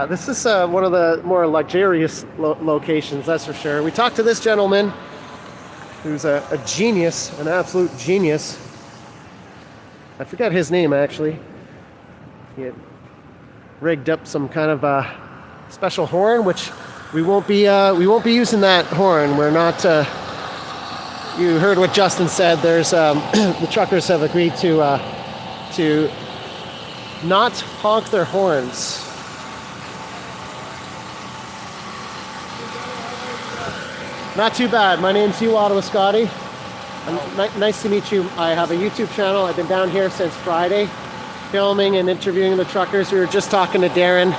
this is one of the more luxurious locations. That's for sure. We talked to this gentleman, who's a genius, an absolute genius. I forgot his name actually. He had rigged up some kind of special horn, which we won't be using that horn. We're not. You heard what Justin said. There's the truckers have agreed to not honk their horns. Not too bad. My name's Ottawa Scotty. Nice to meet you. I have a YouTube channel. I've been down here since Friday, filming and interviewing the truckers. We were just talking to Darren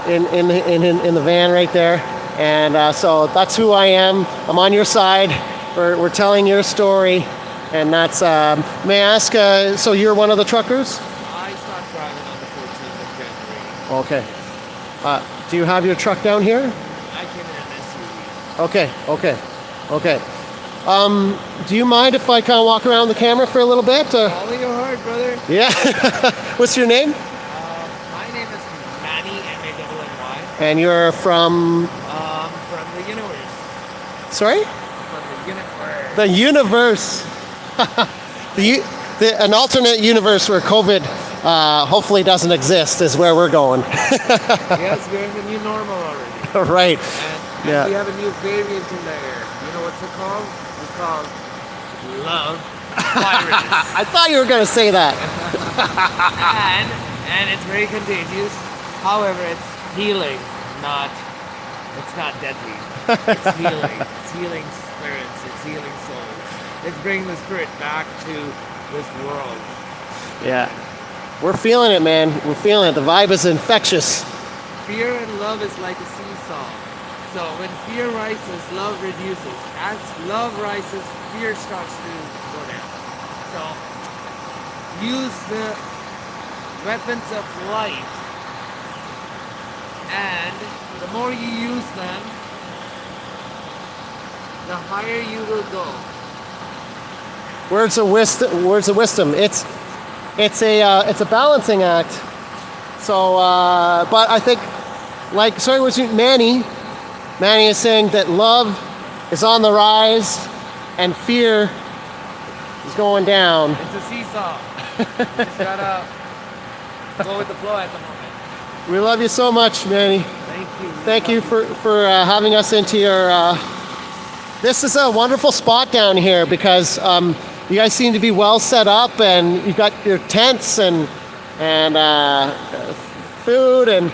in the van right there, and so that's who I am. I'm on your side. We're telling your story, and that's. May I ask? So you're one of the truckers? I stopped driving on the 14th of January. Okay. Do you have your truck down here? I came in an SUV. Okay. Do you mind if I kind of walk around the camera for a little bit? Follow your heart, brother. Yeah. What's your name? My name is Manny, M-A-N-N-Y. And you're from? From the universe. Sorry? From The the universe. universe. An alternate universe where COVID hopefully doesn't exist is where we're going. Yes, we're in the new normal already. Right. And we have a new variant in the air. You know what's it called? It's called love virus. I thought you were going to say that. and it's very contagious. However, it's healing, it's not deadly. It's healing. It's healing spirits. It's healing souls. It's bringing the spirit back to this world. Yeah. We're feeling it, man. We're feeling it. The vibe is infectious. Fear and love is like a seesaw. So when fear rises, love reduces. As love rises, fear starts to go down. So use the weapons of light, and the more you use them, the higher you will go. Words of wisdom. It's a balancing act. So, but I think, was it Manny? Manny is saying that love is on the rise and fear is going down. It's a seesaw. Just gotta go with the flow at the moment. We love you so much, Manny. Thank you. Thank you for having us into your. This is a wonderful spot down here because you guys seem to be well set up, and you've got your tents and food, and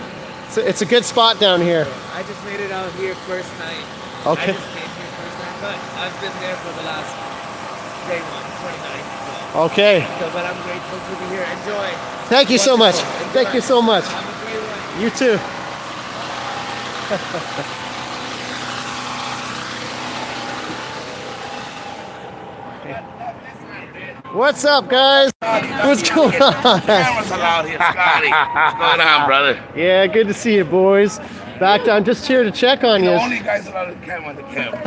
it's a good spot down here. I just made it out here first night. Okay. I just came here first night, but I've been there for the last day 29. So Okay. So, but I'm grateful to be here. Enjoy. Thank you so much. Wonderful. Thank you so much. Have a great one. You too. What's up, guys? What's going on? Cameras allowed here, Scotty. What's going on, brother? Yeah, good to see you, boys. Back down, just here to check on The you. only guys allowed to camera on the camera.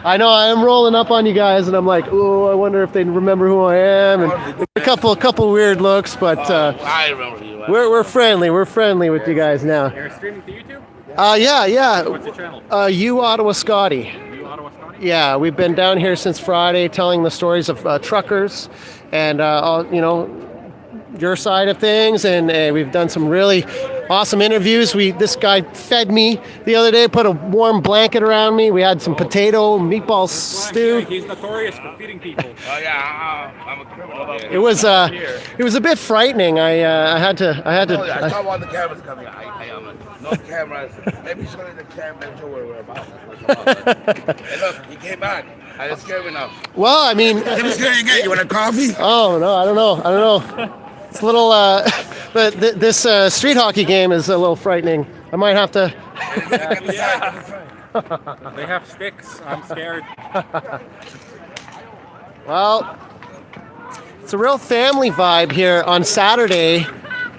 I know I am rolling up on you guys, and I'm like, oh, I wonder if they remember who I am. And a couple weird looks, but I remember you. we're friendly. We're friendly with you guys now. You're streaming to YouTube? Yeah. What's your channel? You Ottawa Scotty. You Ottawa Scotty? Yeah, we've been down here since Friday, telling the stories of truckers, and your side of things, and we've done some really awesome interviews. This guy fed me the other day, put a warm blanket around me. We had some potato meatball stew. He's notorious for feeding people. Oh yeah, I'm a criminal. It was a bit frightening. I had to. I saw all the cameras coming. I am no cameras. Maybe show me the camera show where we're about. Hey, look, he came back. I didn't scare him enough. Well, I mean, You want a coffee? oh no, I don't know. It's a little. But this street hockey game is a little frightening. I might have to. They have sticks. I'm scared. Well, it's a real family vibe here on Saturday.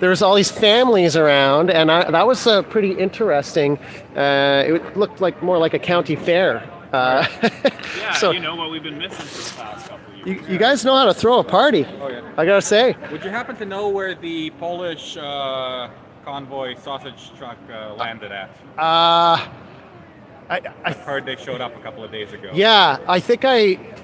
There's all these families around, and that was pretty interesting. It looked like more like a county fair. Yeah, so you know what we've been missing for the past couple of years. you guys know how to throw a party. Oh yeah. I gotta say. Would you happen to know where the Polish convoy sausage truck landed at? I've heard they showed up a couple of days ago. Yeah, I think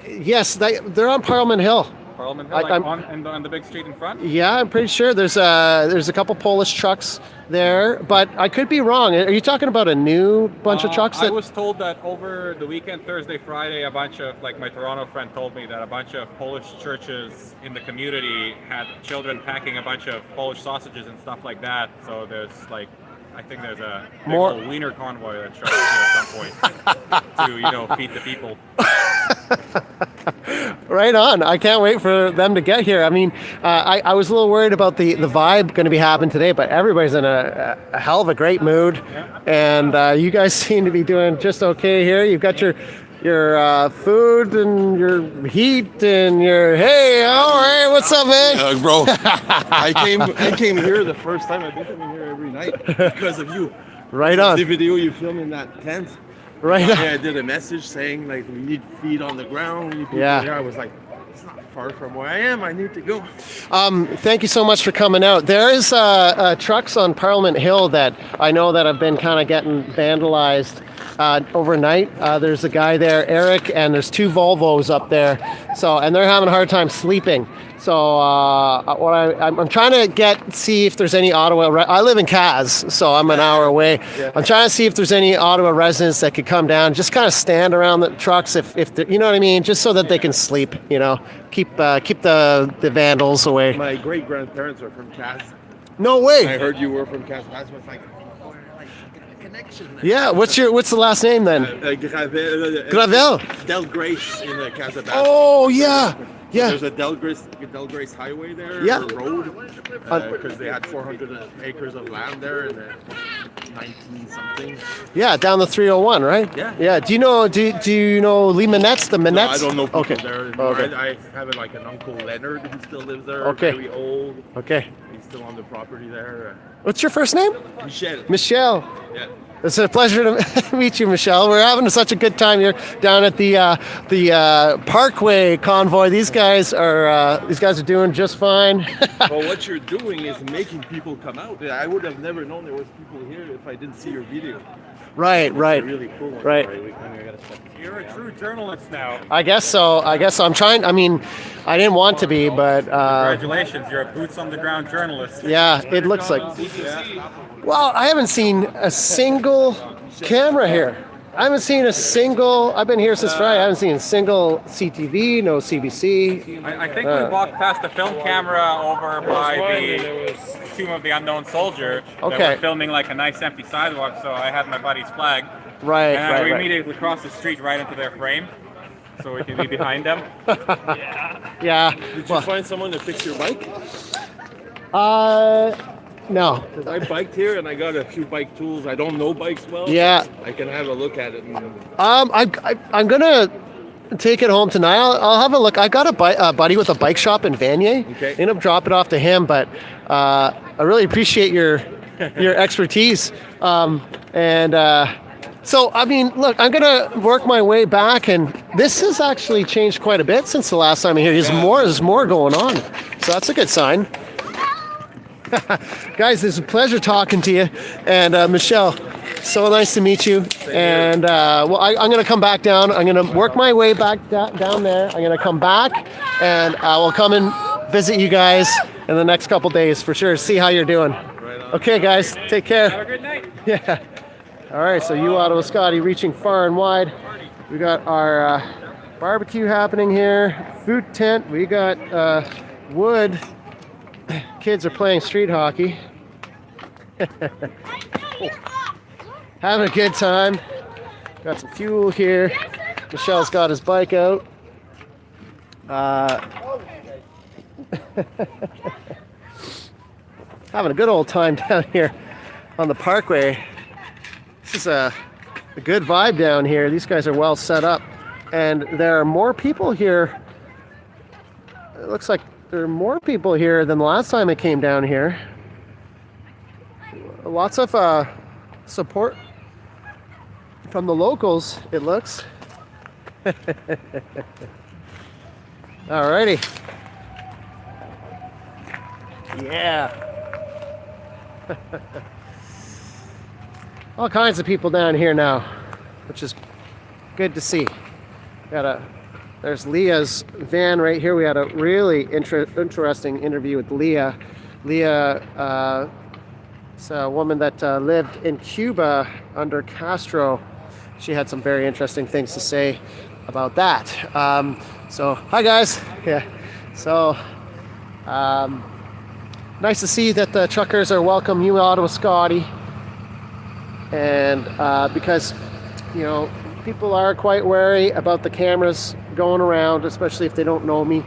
yes, they're on Parliament Hill. Parliament Hill, on the big street in front? Yeah, I'm pretty sure there's a couple Polish trucks there, but I could be wrong. Are you talking about a new bunch of trucks? I was told that over the weekend, Thursday, Friday, a bunch of, like my Toronto friend told me that a bunch of Polish churches in the community had children packing a bunch of Polish sausages and stuff like that. So there's I think there's a wiener convoy that shows up here at some point to, feed the people. Right on. I can't wait for them to get here. I mean, I was a little worried about the vibe going to be happening today, but everybody's in a hell of a great mood, and you guys seem to be doing just okay here. You've got your food and your heat and your hey, all right, what's up, man? Bro, I came here the first time. I've been coming here every night because of you. Right on. The video you filmed in that tent. Right on. I did a message saying we need feed on the ground. We need people Yeah. here. I was like, it's not far from where I am. I need to go. Thank you so much for coming out. There is trucks on Parliament Hill that I know that have been kind of getting vandalized overnight. There's a guy there, Eric, and there's two Volvos up there. And they're having a hard time sleeping. So I'm trying to see if there's any Ottawa. I live in Kaz, so I'm an hour away. Yeah. I'm trying to see if there's any Ottawa residents that could come down, just kind of stand around the trucks, if you know what I mean, just so that they can sleep. Keep the vandals away. My great grandparents are from Cass. No way. I heard you were from Cass. That's what's like. Connection. Yeah. What's the last name then? Gravel. Del Grace in the Casa. Oh yeah. Yeah. There's a Del Grace highway there, yeah. road, because they had 400 acres of land there in the 19-something. Yeah, down the 301, right? Yeah. Yeah. Do you know Lee Minette's, the Minettes? No, I don't know people okay. there. No, okay. I have an uncle Leonard who still lives there. Okay. Very old. Okay. He's still on the property there. What's your first name? Michelle. Michelle. Yeah. It's a pleasure to meet you, Michelle. We're having such a good time here down at the Parkway convoy. These guys are doing just fine. Well, what you're doing is making people come out. I would have never known there was people here if I didn't see your video. Right. Really cool. Right. You're a true journalist now. I guess so. I'm trying. I mean, I didn't want to be, but congratulations. You're a boots on the ground journalist. Yeah, it looks like. Well, I haven't seen a single camera here. I've been here since Friday. I haven't seen a single CTV, no CBC. I think we walked past the film camera over by the Tomb of the Unknown Soldier. Okay. They were filming like a nice empty sidewalk, so I had my buddy's flag. Right, and we right. immediately crossed the street right into their frame. so we can be behind them. Yeah. Did you find someone to fix your bike? No. Because I biked here and I got a few bike tools. I don't know bikes well. Yeah. I can have a look at it. I'm gonna take it home tonight. I'll have a look. I got a buddy with a bike shop in Vanier. Okay. End up dropping it off to him, but I really appreciate your expertise. So I mean, look, I'm gonna work my way back, and this has actually changed quite a bit since the last time I'm here. There's more going on, so that's a good sign. Guys, it's a pleasure talking to you, and Michelle, so nice to meet you. And well, I'm gonna come back down. I'm gonna work my way back down there. I'm gonna come back, and I will come and visit you guys in the next couple days for sure. See how you're doing. Okay, guys, take care. Have a good night. Yeah. All right, so you Ottawa Scotty reaching far and wide. We got our barbecue happening here, food tent. We got wood. Kids are playing street hockey. Having a good time. Got some fuel here. Michelle's got his bike out. Having a good old time down here on the Parkway. This is a good vibe down here. These guys are well set up. And there are more people here. It looks like there are more people here than the last time I came down here. Lots of support from the locals, it looks. Alrighty. Yeah. All kinds of people down here now, which is good to see. There's Leah's van right here. We had a really interesting interview with Leah. Leah is a woman that lived in Cuba under Castro. She had some very interesting things to say about that. So, hi guys. Yeah. So, nice to see that the truckers are welcome you Ottawa Scotty. And because, you know, people are quite wary about the cameras going around, especially if they don't know me.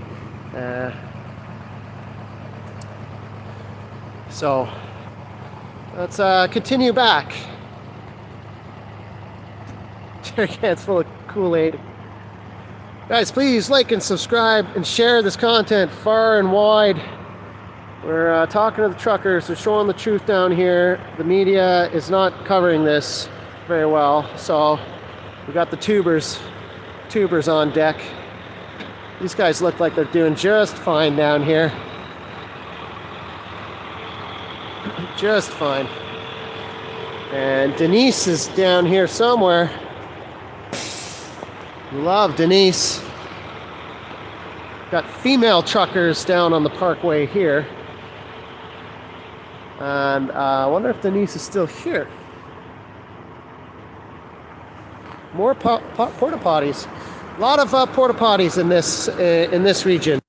So let's continue back. Jerry cans full of Kool-Aid. Guys, please like and subscribe and share this content far and wide. We're talking to the truckers. We're showing the truth down here. The media is not covering this very well, so we got the tubers on deck. These guys look like they're doing just fine down here. Just fine. And Denise is down here somewhere. Love Denise. Got female truckers down on the Parkway here. And I wonder if Denise is still here. More porta potties. A lot of porta potties in this region.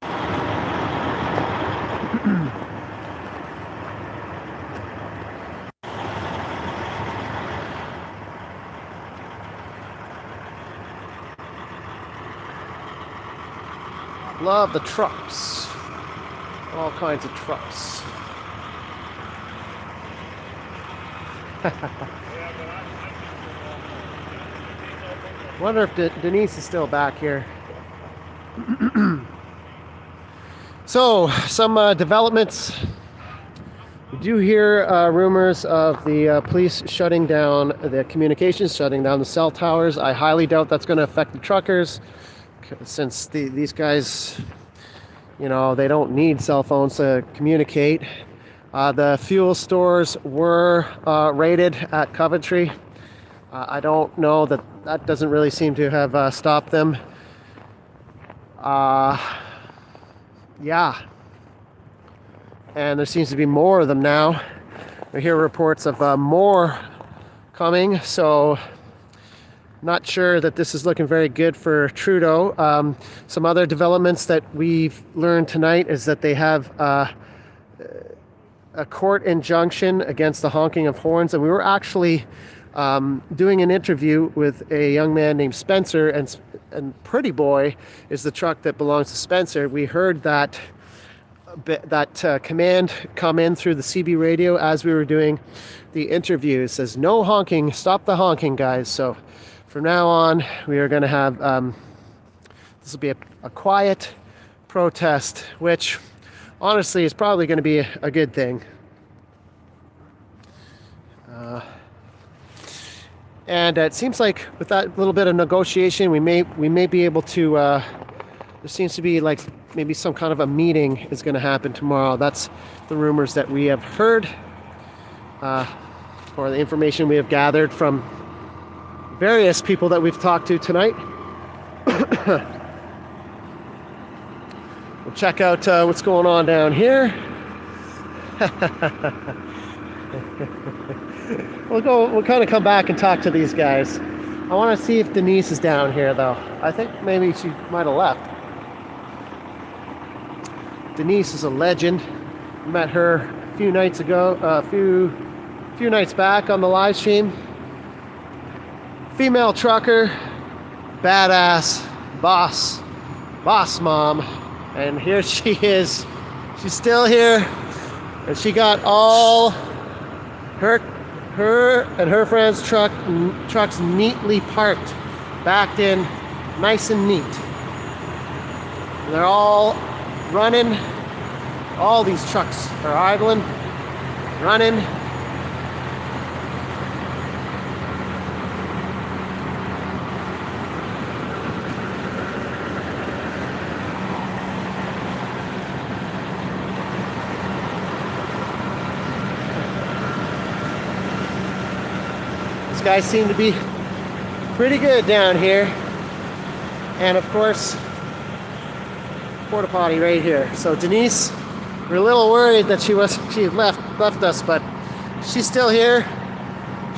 Love the trucks. All kinds of trucks. Wonder if Denise is still back here. So, some developments. We do hear rumors of the police shutting down the communications, shutting down the cell towers. I highly doubt that's going to affect the truckers, since these guys, you know, they don't need cell phones to communicate. The fuel stores were raided at Coventry. I don't know that doesn't really seem to have stopped them. Yeah. And there seems to be more of them now. We hear reports of more coming, so not sure that this is looking very good for Trudeau. Some other developments that we've learned tonight is that they have a court injunction against the honking of horns, and we were actually doing an interview with a young man named Spencer, and and Pretty Boy is the truck that belongs to Spencer. We heard that command come in through the CB radio as we were doing the interview. It says, no honking, stop the honking, guys. So from now on, we are going to have, this will be a quiet protest, which honestly is probably going to be a good thing. And it seems like with that little bit of negotiation, we may be able to, there seems to be like maybe some kind of a meeting is going to happen tomorrow. That's the rumors that we have heard, or the information we have gathered from various people that we've talked to tonight. We'll check out what's going on down here. We'll kind of come back and talk to these guys. I want to see if Denise is down here though. I think maybe she might have left. Denise is a legend. Met her a few nights ago, a few nights back on the live stream. Female trucker, badass, boss mom, and here she is. She's still here, and she got all her and her friends' trucks neatly parked, backed in, nice and neat. And they're all running. All these trucks are idling, running. These guys seem to be pretty good down here. And of course, porta potty right here. So Denise, we're a little worried that she left us, but she's still here.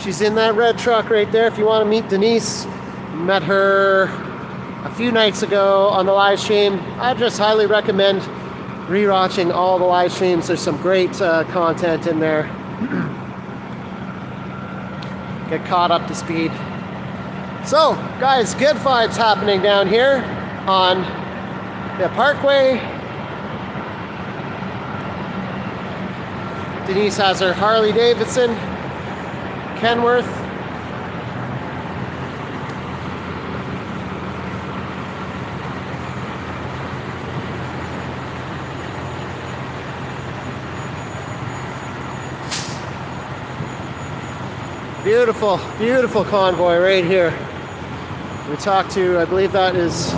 She's in that red truck right there. If you want to meet Denise, met her a few nights ago on the live stream. I just highly recommend rewatching all the live streams. There's some great content in there. Get caught up to speed. So, guys, good vibes happening down here on the Parkway. Denise has her Harley Davidson, Kenworth. Beautiful, beautiful convoy right here. We talked to, I believe that is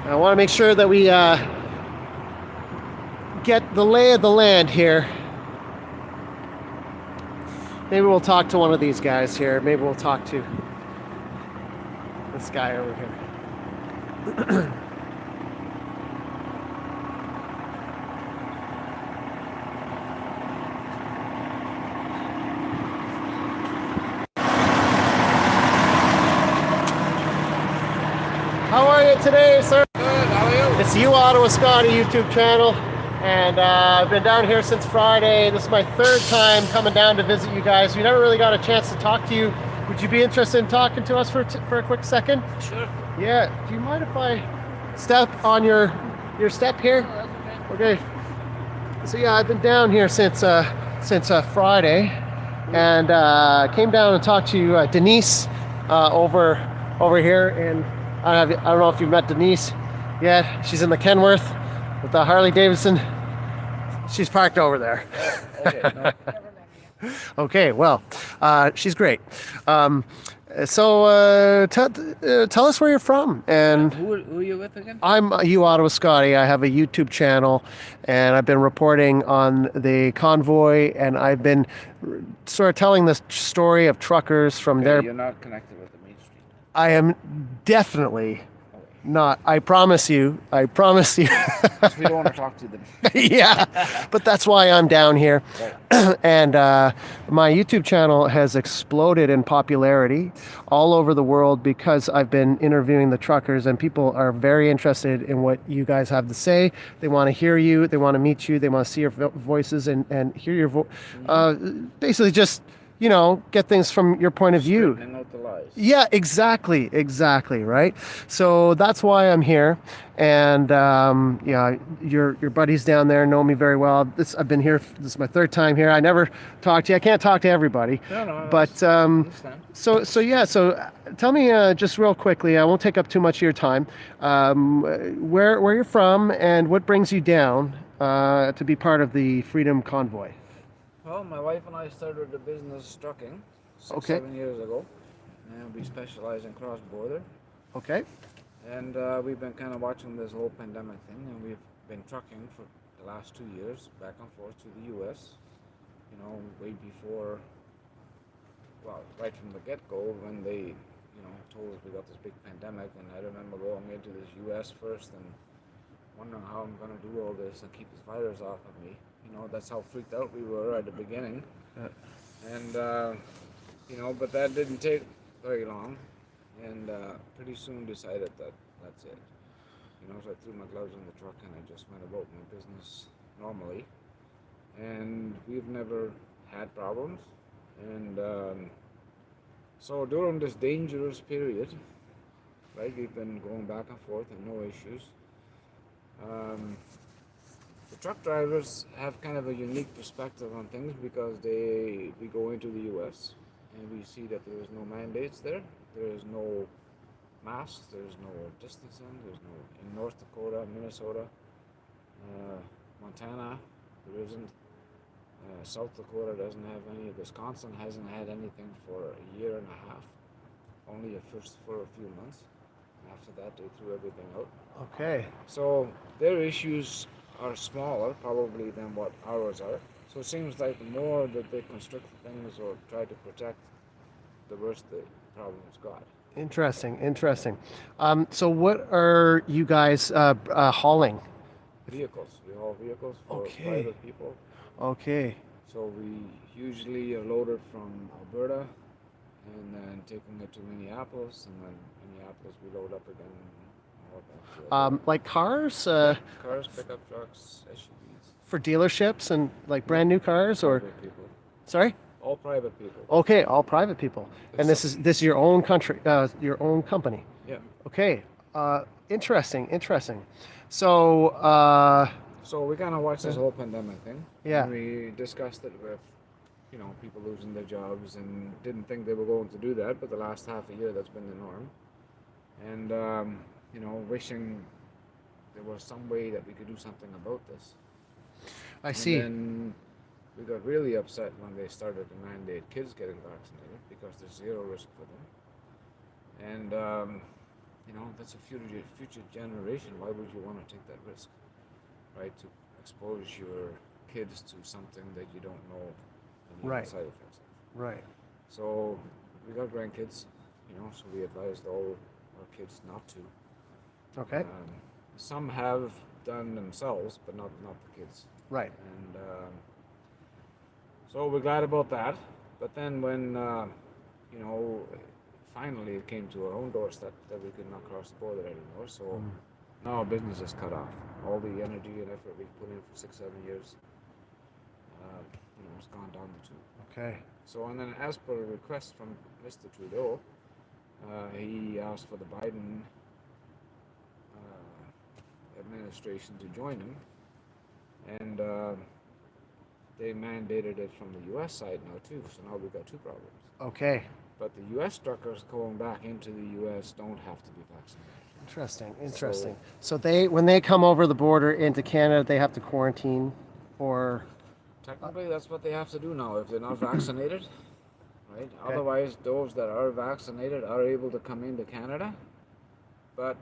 I want to make sure that we get the lay of the land here. Maybe we'll talk to one of these guys here. Maybe we'll talk to this guy over here. How are you today, sir? Good, how are you? It's You Ottawa Scotty YouTube channel, and I've been down here since Friday. This is my third time coming down to visit you guys. We never really got a chance to talk to you. Would you be interested in talking to us for a quick second? Sure. Yeah. Do you mind if I step on your step here? Okay. So yeah, I've been down here since Friday, and came down and talked to Denise over here, and I don't know if you've met Denise yet. She's in the Kenworth with the Harley Davidson. She's parked over there. Okay, no. Okay, well, she's great. So tell us where you're from. And Who are you with again? I'm You Ottawa Scotty. I have a YouTube channel, and I've been reporting on the convoy, and I've been sort of telling the story of truckers from their... You're not connected with the Main Street. I am definitely not. I promise you. I promise you. Because we don't want to talk to them. Yeah, but that's why I'm down here. And my YouTube channel has exploded in popularity all over the world because I've been interviewing the truckers, and people are very interested in what you guys have to say. They want to hear you, they want to meet you, they want to see your voices and hear your voice. Basically, just get things from your point of view. Straightening out the lies. Yeah, exactly, right? So that's why I'm here, and yeah, your buddies down there know me very well. I've been here. This is my third time here. I never talk to you. I can't talk to everybody. No, but understand. so yeah. So tell me just real quickly. I won't take up too much of your time. Where you're from and what brings you down to be part of the Freedom Convoy? Well, my wife and I started a business trucking 7 years ago, and we specialize in cross-border. Okay. And we've been kind of watching this whole pandemic thing, and we've been trucking for the last 2 years, back and forth to the U.S. Way before, well, right from the get-go, when they, told us we got this big pandemic, and I remember going into this U.S. first and wondering how I'm going to do all this and keep this virus off of me. That's how freaked out we were at the beginning. And, but that didn't take very long. And pretty soon decided that that's it. So I threw my gloves in the truck and I just went about my business normally. And we've never had problems. And so during this dangerous period, right, we've been going back and forth and no issues. The truck drivers have kind of a unique perspective on things because we go into the U.S. and we see that there is no mandates there. There is no masks. There is no distancing. There's no in North Dakota, Minnesota, Montana. There isn't. South Dakota doesn't have any. Wisconsin hasn't had anything for a year and a half. Only for a few months. After that, they threw everything out. Okay. So their issues are smaller probably than what ours are. So it seems like the more that they constrict things or try to protect, the worse the problems got. Interesting. So what are you guys hauling? Vehicles. We haul vehicles for private people. Okay. So we usually are loaded from Alberta and then taking it to Minneapolis, and then Minneapolis we load up again. Like cars? Cars, pickup trucks, SUVs. For dealerships and like brand new cars, or? Private people. Sorry? All private people. Okay, all private people. And this is your own country, your own company. Yeah. Okay. Interesting. So. So we kind of watched this whole pandemic thing. Yeah. And we discussed it with, people losing their jobs and didn't think they were going to do that, but the last half a year that's been the norm. And wishing there was some way that we could do something about this. I see. And then we got really upset when they started to mandate kids getting vaccinated because there's zero risk for them. And that's a future generation. Why would you want to take that risk, right? To expose your kids to something that you don't know any side effects of. Right. So we got grandkids, so we advised all our kids not to. Okay. Some have done themselves, but not the kids. Right. And so we're glad about that. But then when, finally it came to our own doorstep that we could not cross the border anymore. So now our business is cut off. All the energy and effort we put in for 6-7 years, it's gone down the tube. Okay. So, and then as per a request from Mr. Trudeau, he asked for the Biden administration to join him, and they mandated it from the U.S. side now too. So now we've got two problems. Okay. But the U.S. truckers going back into the U.S. don't have to be vaccinated. Interesting. So when they come over the border into Canada, they have to quarantine, or? Technically, that's what they have to do now if they're not vaccinated, right? Okay. Otherwise, those that are vaccinated are able to come into Canada, but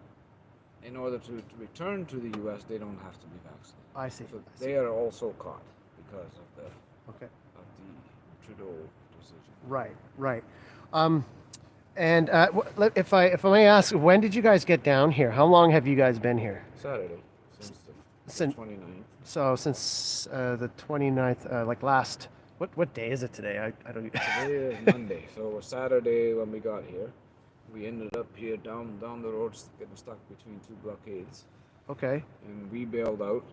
in order to return to the U.S., they don't have to be vaccinated. I see. So they are also caught because of the Okay. of the Trudeau decision. Right. And if I may ask, when did you guys get down here? How long have you guys been here? Saturday, since the Since 29th. So since the 29th, like last, what day is it today? I don't. Today is Monday, so it was Saturday when we got here. We ended up here down the road, getting stuck between two blockades. Okay. And we bailed out,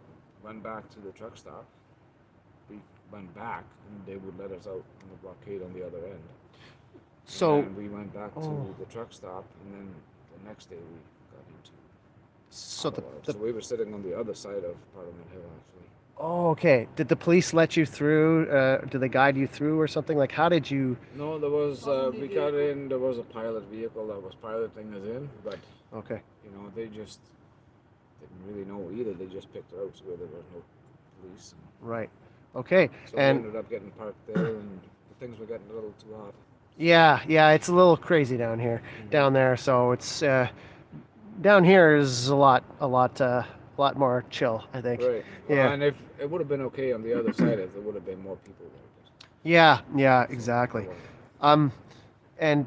went back to the truck stop. We went back, and they would let us out on the blockade on the other end. So. And we went back to the truck stop, and then the next day we got into. So So we were sitting on the other side of Parliament Hill, actually. Oh, okay. Did the police let you through? Did they guide you through or something? Like, how did you? No, there was we got in. There was a pilot vehicle that was piloting us in, but Okay. you know they just didn't really know either. They just picked routes where there was no police. Right. Okay. So And we ended up getting parked there, and things were getting a little too hot. yeah, it's a little crazy down here, down there. So it's down here is a lot more chill, I think. Right. Yeah. And if it would have been okay on the other side, if there would have been more people there. Yeah, exactly. And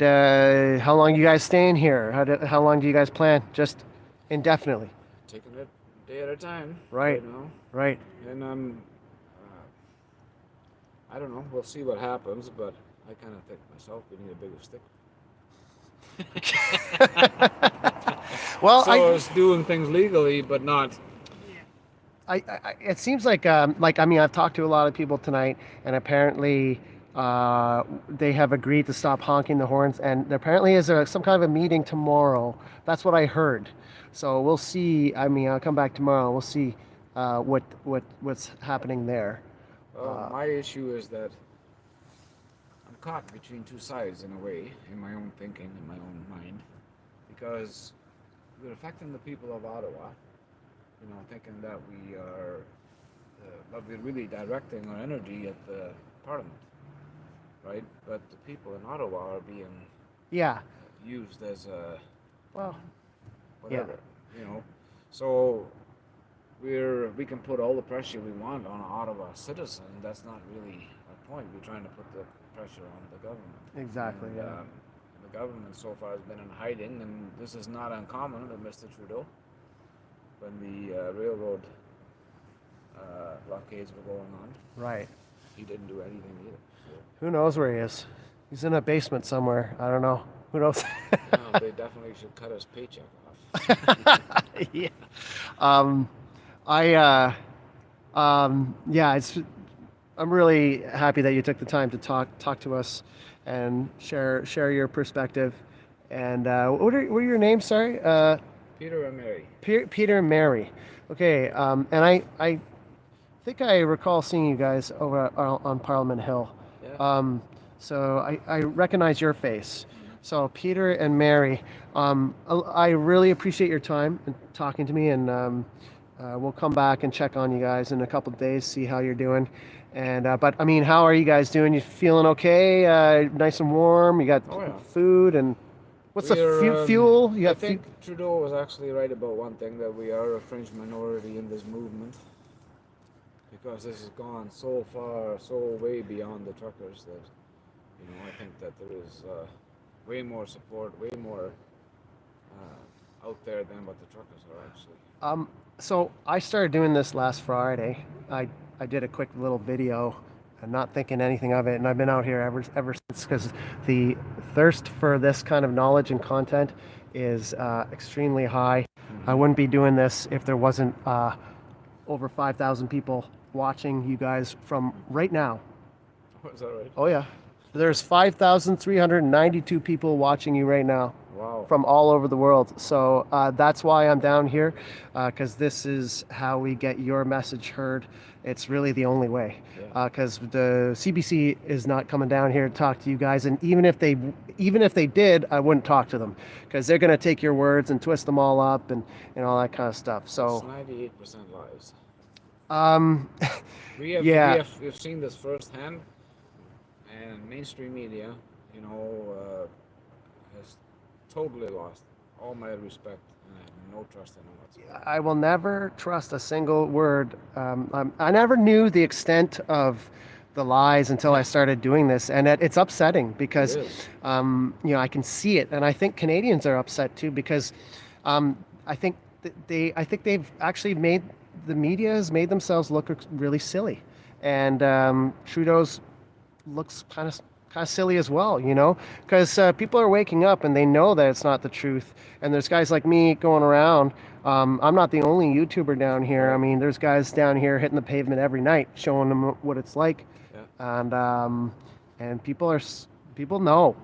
how long you guys staying here? How long do you guys plan? Just indefinitely. Taking it day at a time. Right. Now. Right. And I don't know. We'll see what happens, but I kind of think myself we need a bigger stick. Well, so it's doing things legally, but not. It seems like I mean, I've talked to a lot of people tonight, and apparently they have agreed to stop honking the horns, and there apparently is some kind of a meeting tomorrow. That's what I heard. So we'll see. I mean, I'll come back tomorrow. We'll see what's happening there. My issue is that I'm caught between two sides in a way, in my own thinking, in my own mind, because we're affecting the people of Ottawa, you know, thinking that we are, that we're really directing our energy at the Parliament, right? But the people in Ottawa are being used as a whatever, you know. So we can put all the pressure we want on an Ottawa citizen. That's not really our point. We're trying to put the pressure on the government. Exactly. And, the government so far has been in hiding, and this is not uncommon with Mr. Trudeau. When the railroad blockades were going on, Right. he didn't do anything either. So. Who knows where he is? He's in a basement somewhere. I don't know. Who knows? No, they definitely should cut his paycheck off. Yeah. I'm really happy that you took the time to talk to us and share your perspective. And what are your names? Sorry. Peter and Mary. Peter and Mary. Okay. And I think I recall seeing you guys over on Parliament Hill. Yeah. So I recognize your face. So Peter and Mary, I really appreciate your time and talking to me, and we'll come back and check on you guys in a couple of days, see how you're doing. And but I mean, how are you guys doing? You feeling okay? Nice and warm. You got food and what's the fuel? You got I think Trudeau was actually right about one thing, that we are a fringe minority in this movement, because this has gone so far, so way beyond the truckers that, you know, I think that there is way more support, way more out there than what the truckers are actually. So I started doing this last Friday. I did a quick little video and not thinking anything of it, and I've been out here ever since, because the thirst for this kind of knowledge and content is extremely high. I wouldn't be doing this if there wasn't over 5,000 people watching you guys from right now. Is that right? Oh yeah. There's 5,392 people watching you right now. Wow. From all over the world. So that's why I'm down here, because this is how we get your message heard. It's really the only way, because the CBC is not coming down here to talk to you guys, and even if they did, I wouldn't talk to them, because they're going to take your words and twist them all up and all that kind of stuff. So it's 98% lies. We've seen this firsthand, and mainstream media, you know, has totally lost all my respect, and I have no trust in them whatsoever. I will never trust a single word. I never knew the extent of the lies until I started doing this, and it's upsetting because, It is. I can see it, and I think Canadians are upset too because, I think I think they've actually the media has made themselves look really silly, and Trudeau's looks kind of silly as well, because people are waking up and they know that it's not the truth. And there's guys like me going around. I'm not the only YouTuber down here. I mean, there's guys down here hitting the pavement every night, showing them what it's like, and people know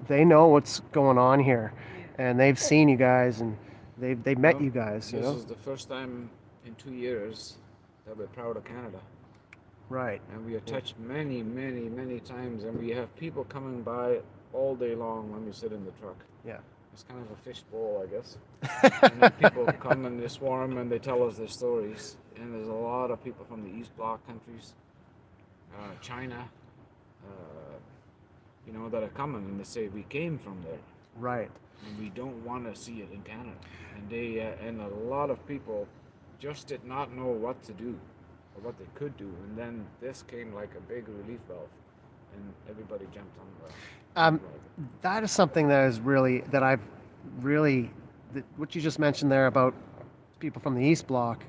what's going on here, and they've seen you guys and they've met you guys. This is the first time in 2 years that we're proud of Canada. Right. And we are touched many, many, many times, and we have people coming by all day long when we sit in the truck. Yeah. It's kind of a fishbowl, I guess. And then people come and they swarm and they tell us their stories. And there's a lot of people from the East Bloc countries, China, that are coming, and they say we came from there. Right. And we don't want to see it in Canada. And and a lot of people just did not know what to do or what they could do. And then this came like a big relief valve, and everybody jumped on the that is something that what you just mentioned there about people from the East Bloc.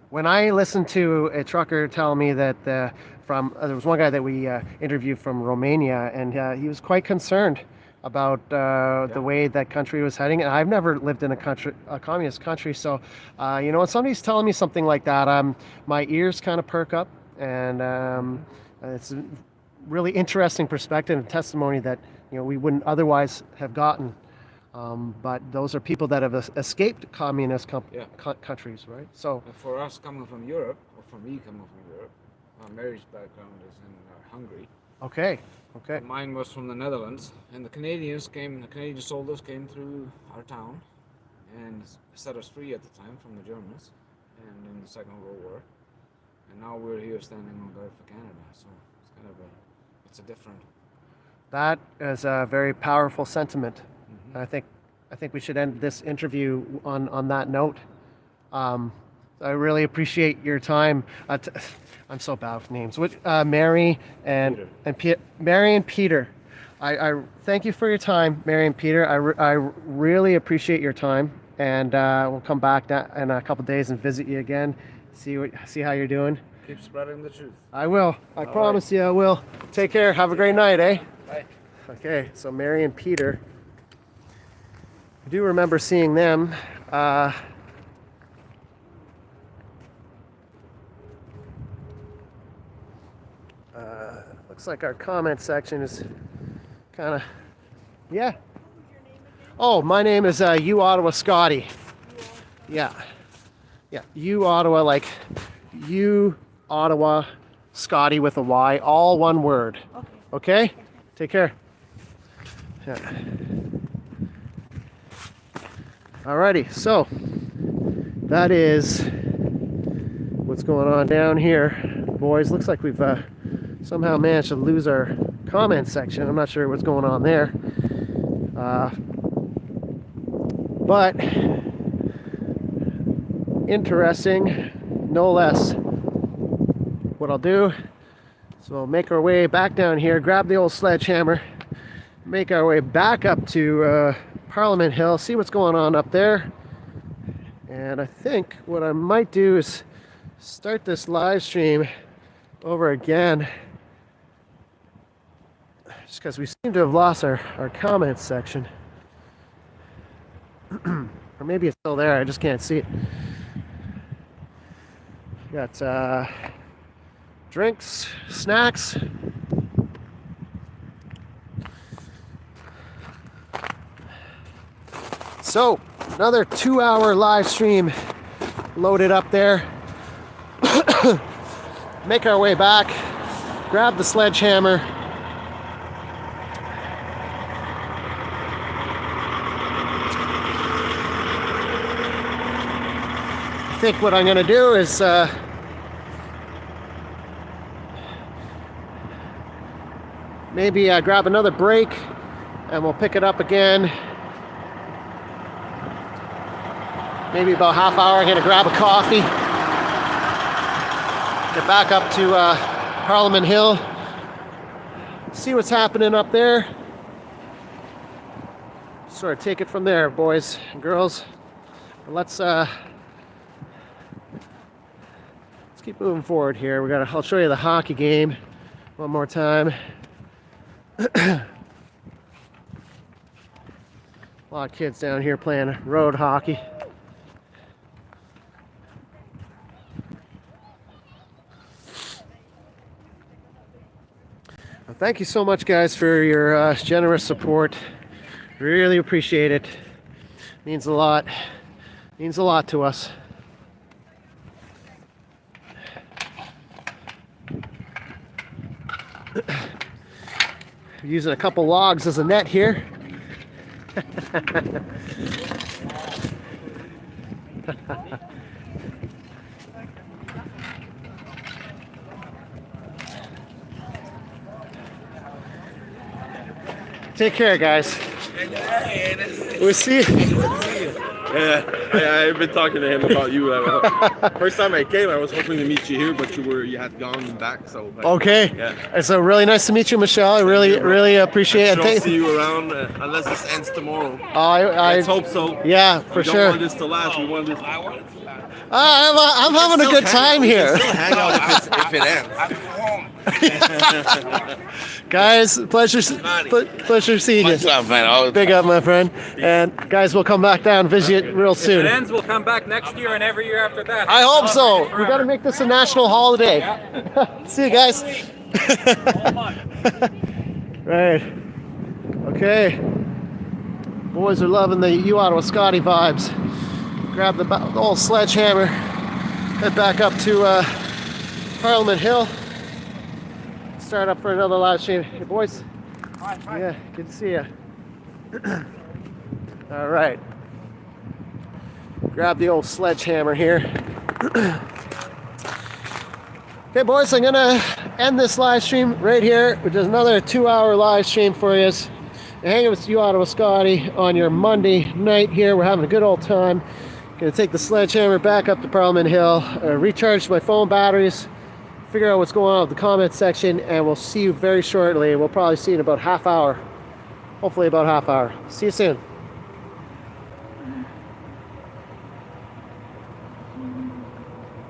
When I listened to a trucker tell me that there was one guy that we interviewed from Romania, and he was quite concerned about the way that country was heading. And I've never lived in a communist country, so when somebody's telling me something like that, my ears kind of perk up, and it's a really interesting perspective and testimony that we wouldn't otherwise have gotten. But those are people that have escaped communist countries, right? So for us coming from Europe, or for me coming from Europe, my marriage background is in Hungary. Okay. Mine was from the Netherlands, and the Canadian soldiers came through our town and set us free at the time from the Germans, and in the Second World War. And now we're here standing on guard for Canada, so it's kind of it's a different. That is a very powerful sentiment. I think we should end this interview on that note. I really appreciate your time. I'm so bad with names. Mary and Mary and Peter. I thank you for your time, Mary and Peter. I really appreciate your time, and we'll come back in a couple days and visit you again. See how you're doing. Keep spreading the truth. I will. I promise you I will. Take care. Have a great night, eh? Bye. Okay, so Mary and Peter. I do remember seeing them. Looks like our comment section is kind of, yeah. Oh, my name is U Ottawa Scotty. Yeah. U Ottawa, like U Ottawa Scotty with a Y, all one word. Okay? Take care. Yeah. Alrighty, so that is what's going on down here, boys. Looks like we've somehow managed to lose our comment section. I'm not sure what's going on there, but interesting, no less. What I'll do is we'll make our way back down here, grab the old sledgehammer, make our way back up to Parliament Hill, see what's going on up there. And I think what I might do is start this live stream over again, just because we seem to have lost our comments section. Or maybe it's still there, I just can't see it. Got drinks, snacks. So, another 2-hour live stream loaded up there. Make our way back, grab the sledgehammer. I think what I'm going to do is maybe grab another break and we'll pick it up again. Maybe about half hour. I'm going to grab a coffee, get back up to Parliament Hill, see what's happening up there. Sort of take it from there, boys and girls. But let's keep moving forward here. I'll show you the hockey game one more time. A lot of kids down here playing road hockey. Well, thank you so much, guys, for your generous support. Really appreciate it. Means a lot. Means a lot to us. Using a couple logs as a net here. Take care, guys. We'll see you. Yeah, I've been talking to him about you. First time I came, I was hoping to meet you here, but you had gone back. So Okay. Yeah. It's really nice to meet you, Michelle. I really appreciate it. I'll see you around unless this ends tomorrow. Let's hope so. Yeah, for we sure. don't want this to last. We want this. I'm having a good time here. Hang out if it ends. Guys, pleasure seeing you. Much love, man. Big up, my friend. And guys, we'll come back down and visit real soon. If it ends, we'll come back next year and every year after that. I hope so. We got to make this a national holiday. See you guys. Right. Okay. Boys are loving the U Ottawa Scotty vibes. Grab the old sledgehammer. Head back up to Parliament Hill. Start up for another live stream. Hey, boys. Yeah, good to see you. All right. Grab the old sledgehammer here. Okay, boys, I'm gonna end this live stream right here, which is another 2-hour live stream for you. You're hanging with you, Ottawa Scotty, on your Monday night here. We're having a good old time. Gonna take the sledgehammer back up to Parliament Hill, recharge my phone batteries, figure out what's going on with the comment section, and we'll see you very shortly. We'll probably see you in about half hour. Hopefully about half hour. See you soon.